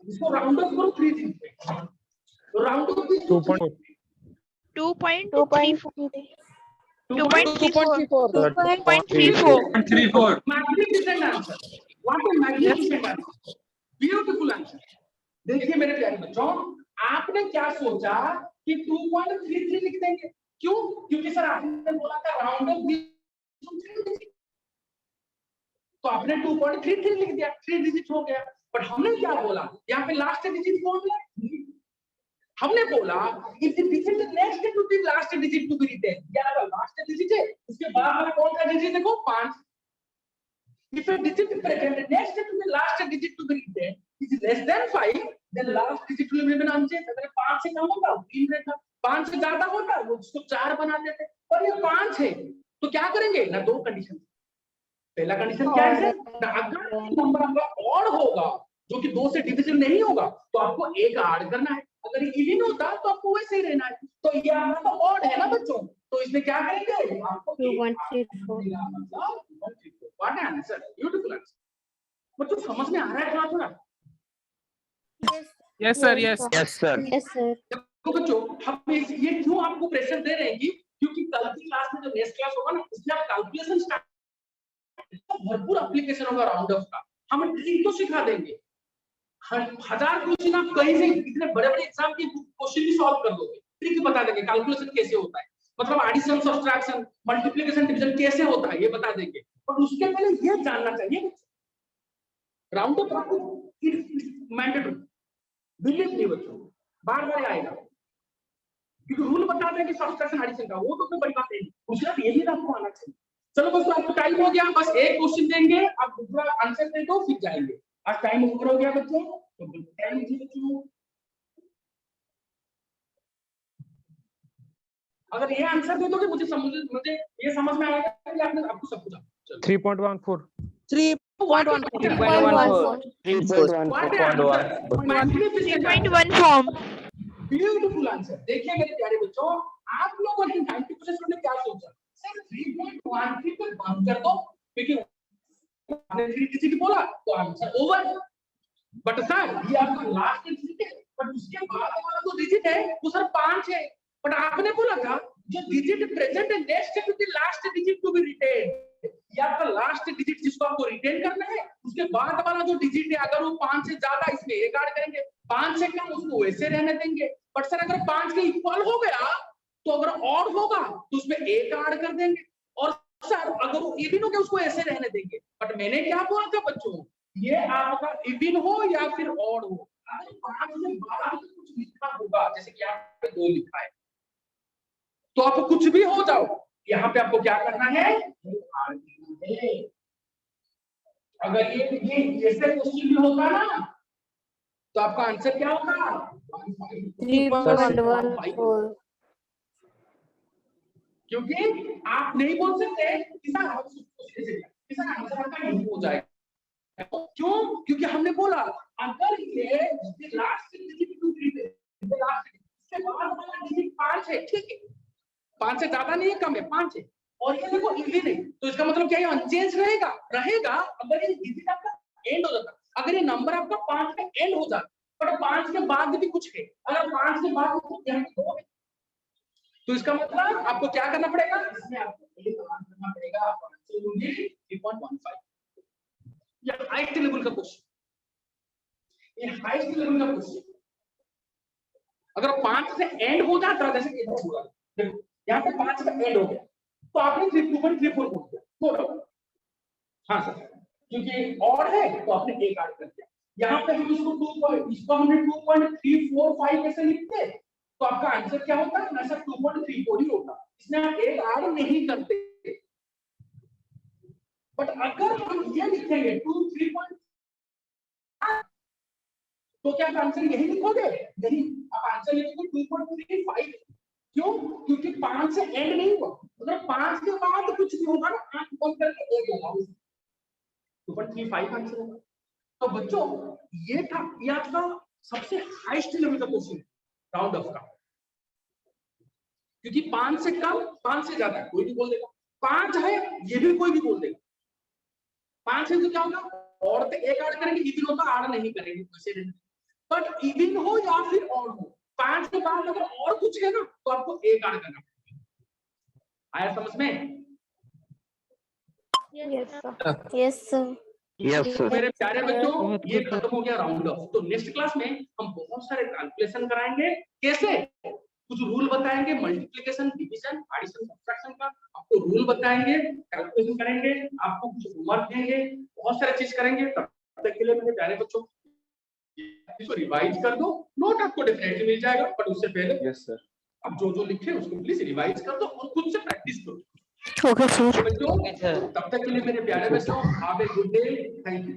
इसको राउंड ऑफ करो 3 डिजिट पे. तो round off 2.4. 2.34. Magnificent answer. What is magnificent answer? Beautiful answer. देखिए मेरे प्यारे बच्चों, आपने क्या सोचा कि 2.33 लिख देंगे. क्यों? क्योंकि सर आपने बोला था राउंड ऑफ 3 तो आपने 2.33 लिख दिया, 3 डिजिट हो गया. पर हमने क्या बोला? यहाँ पे लास्ट डिजिट कौन है? हमने बोला if the digit next to the last digit to be retained, या लास्ट डिजिट है उसके बाद वाला कौन सा डिजिट देखो? 5. If a digit present next to the last digit to be retained is less than 5, then last digit will remain unchanged. अगर 5 से कम होगा 3 रहेगा, 5 से ज्यादा होगा वो उसको 4 बना देते. पर ये 5 है तो क्या करेंगे ना? 2 कंडीशन. पहला कंडीशन क्या है? अगर नंबर आपका ऑड होगा जो कि 2 से डिविजिबल नहीं होगा तो आपको 1 ऐड करना है. अगर ये इवन होता तो आपको वैसे ही रहना है. तो ये आपका तो ऑड है ना बच्चों, तो इसमें क्या करेंगे? आपको 2.34. मतलब 134. What answer? Beautiful answer. बच्चों समझ में आ रहा है थोड़ा थोड़ा? Yes sir. Yes Yes, sir. तो बच्चों हम ये क्यों आपको प्रेशर दे रहे हैं क्योंकि कल की क्लास में जो नेक्स्ट क्लास होगा ना उसमें आप कैलकुलेशन स्टार्ट, भरपूर एप्लीकेशन होगा राउंड ऑफ का. हम ट्रिक तो सिखा देंगे. 1000 क्वेश्चन आप कहीं से इतने बड़े बड़े एग्जाम के क्वेश्चन भी सॉल्व कर दोगे. ट्रिक बता देंगे कैलकुलेशन कैसे होता है, मतलब एडिशन सब्ट्रैक्शन मल्टीप्लिकेशन डिवीजन कैसे होता है ये बता देंगे. पर उसके पहले ये जानना चाहिए राउंड ऑफ मैंडेटरी. बिलीव नहीं बच्चों, बार बार आएगा क्योंकि रूल बता देंगे सब्ट्रैक्शन एडिशन का, वो तो कोई बड़ी बात नहीं. उसके बाद यही आपको आना चाहिए. चलो बस आपको टाइम हो गया, बस एक क्वेश्चन देंगे, आप दूसरा आंसर दे दो फिर जाएंगे. आज टाइम ओवर हो गया बच्चों, तो टाइम दीजिए. अगर ये आंसर दे दोगे मुझे ये समझ में आएगा कि आपने आपको सब कुछ. 3.14. 3.1. Beautiful answer. देखिए मेरे प्यारे बच्चों, आप लोगों ने 90% ने क्या सोचा? सर 3.13 पर बंद कर दो क्योंकि आपने 3 डिजिट बोला तो आंसर ओवर. बट सर ये आपका लास्ट डिजिट है, बट उसके बाद वाला जो डिजिट है वो सर 5 है. बट आपने बोला था जो डिजिट प्रेजेंट है next to the last digit to be retained, ये आपका लास्ट डिजिट जिसको आपको रिटेन करना है उसके बाद वाला जो डिजिट है अगर वो 5 से ज्यादा इसमें 1 ऐड करेंगे, 5 से कम उसको वैसे रहने देंगे. बट सर अगर 5 के इक्वल हो गया तो अगर ऑड होगा तो उसमें 1 ऐड कर देंगे, और सर अगर वो इवन हो गया उसको ऐसे रहने देंगे. बट मैंने क्या बोला था बच्चों, ये आपका इवन हो या फिर ऑड हो, अगर 5 से 12 कुछ लिखा होगा जैसे कि यहाँ पे 2 लिखा है तो आप कुछ भी हो जाओ यहाँ पे आपको क्या करना है? अगर ये ऐसे क्वेश्चन भी होगा ना तो आपका आंसर क्या होगा? 3.14. क्योंकि आप नहीं बोल सकते कि सर इसका आंसर आपका ये हो जाएगा। क्यों? क्योंकि हमने बोला अगर ये लास्ट डिजिट 2 3 पे लास्ट इसके बाद वाला डिजिट 5 है, ठीक है, 5 से ज्यादा नहीं है, कम है, 5 है, और ये देखो इवन है, तो इसका मतलब क्या, ये अनचेंज रहेगा रहेगा अगर ये डिजिट आपका एंड हो जाता, अगर ये नंबर आपका 5 पे एंड हो जाता, पर 5 के बाद भी कुछ है, अगर 5 के बाद कुछ यहाँ पे 2 है, तो इसका मतलब आपको क्या करना पड़ेगा, इसमें आपको ये काम करना पड़ेगा, आपका आंसर होगी 3.15। ये हाईएस्ट लेवल का क्वेश्चन, ये हाईएस्ट लेवल का क्वेश्चन। अगर 5 से एंड हो जाता, जैसे कि इधर हुआ, देखो यहाँ पे 5 से एंड हो गया, तो आपने 2.34 बोल दिया, नो डाउट। हाँ सर, क्योंकि और है तो आपने एक ऐड कर दिया। यहाँ पे हम इसको हमने 2.345 कैसे लिखते, तो आपका आंसर क्या होता है, ना सर 2.34 ही होता, इसमें आप एक ऐड नहीं करते। बट अगर हम ये लिखेंगे 2.3 तो क्या आंसर यही लिखोगे? नहीं, आप आंसर लिखोगे 2.35। क्यों? क्योंकि 5 से एंड नहीं हुआ, मतलब 5 के बाद कुछ भी होगा ना, आंख बंद करके एक होगा, 2.35 आंसर होगा। तो बच्चों ये था, ये आपका सबसे हाईएस्ट लेवल का क्वेश्चन राउंड ऑफ का, क्योंकि 5 से कम 5 से ज्यादा कोई भी बोल देगा, 5 है ये भी कोई भी बोल देगा, 5 है तो क्या होगा, और तो एक ऐड करेंगे, इवन होता ऐड नहीं करेंगे वैसे नहीं, बट इवन हो या फिर और हो, 5 के बाद अगर और कुछ है ना तो आपको एक ऐड करना पड़ेगा। आया समझ में? Yes sir. तो मेरे प्यारे बच्चों ये खत्म हो गया राउंड ऑफ। तो नेक्स्ट क्लास में हम बहुत सारे कैलकुलेशन कराएंगे, कैसे, कुछ रूल बताएंगे, मल्टीप्लिकेशन, डिवीजन, एडिशन, सब्ट्रैक्शन का आपको रूल बताएंगे, कैलकुलेशन करेंगे, आपको कुछ होमवर्क देंगे, बहुत सारे चीज करेंगे। तब तक के लिए मेरे प्यारे बच्चों इसको रिवाइज कर दो, नोट आपको डेफिनेटली मिल जाएगा, बट उससे पहले यस सर, अब जो लिखे उसको प्लीज रिवाइज कर दो और खुद से प्रैक्टिस करो। Okay sir. बच्चों तब तक के लिए मेरे प्यारे बच्चों, have a good day, thank you.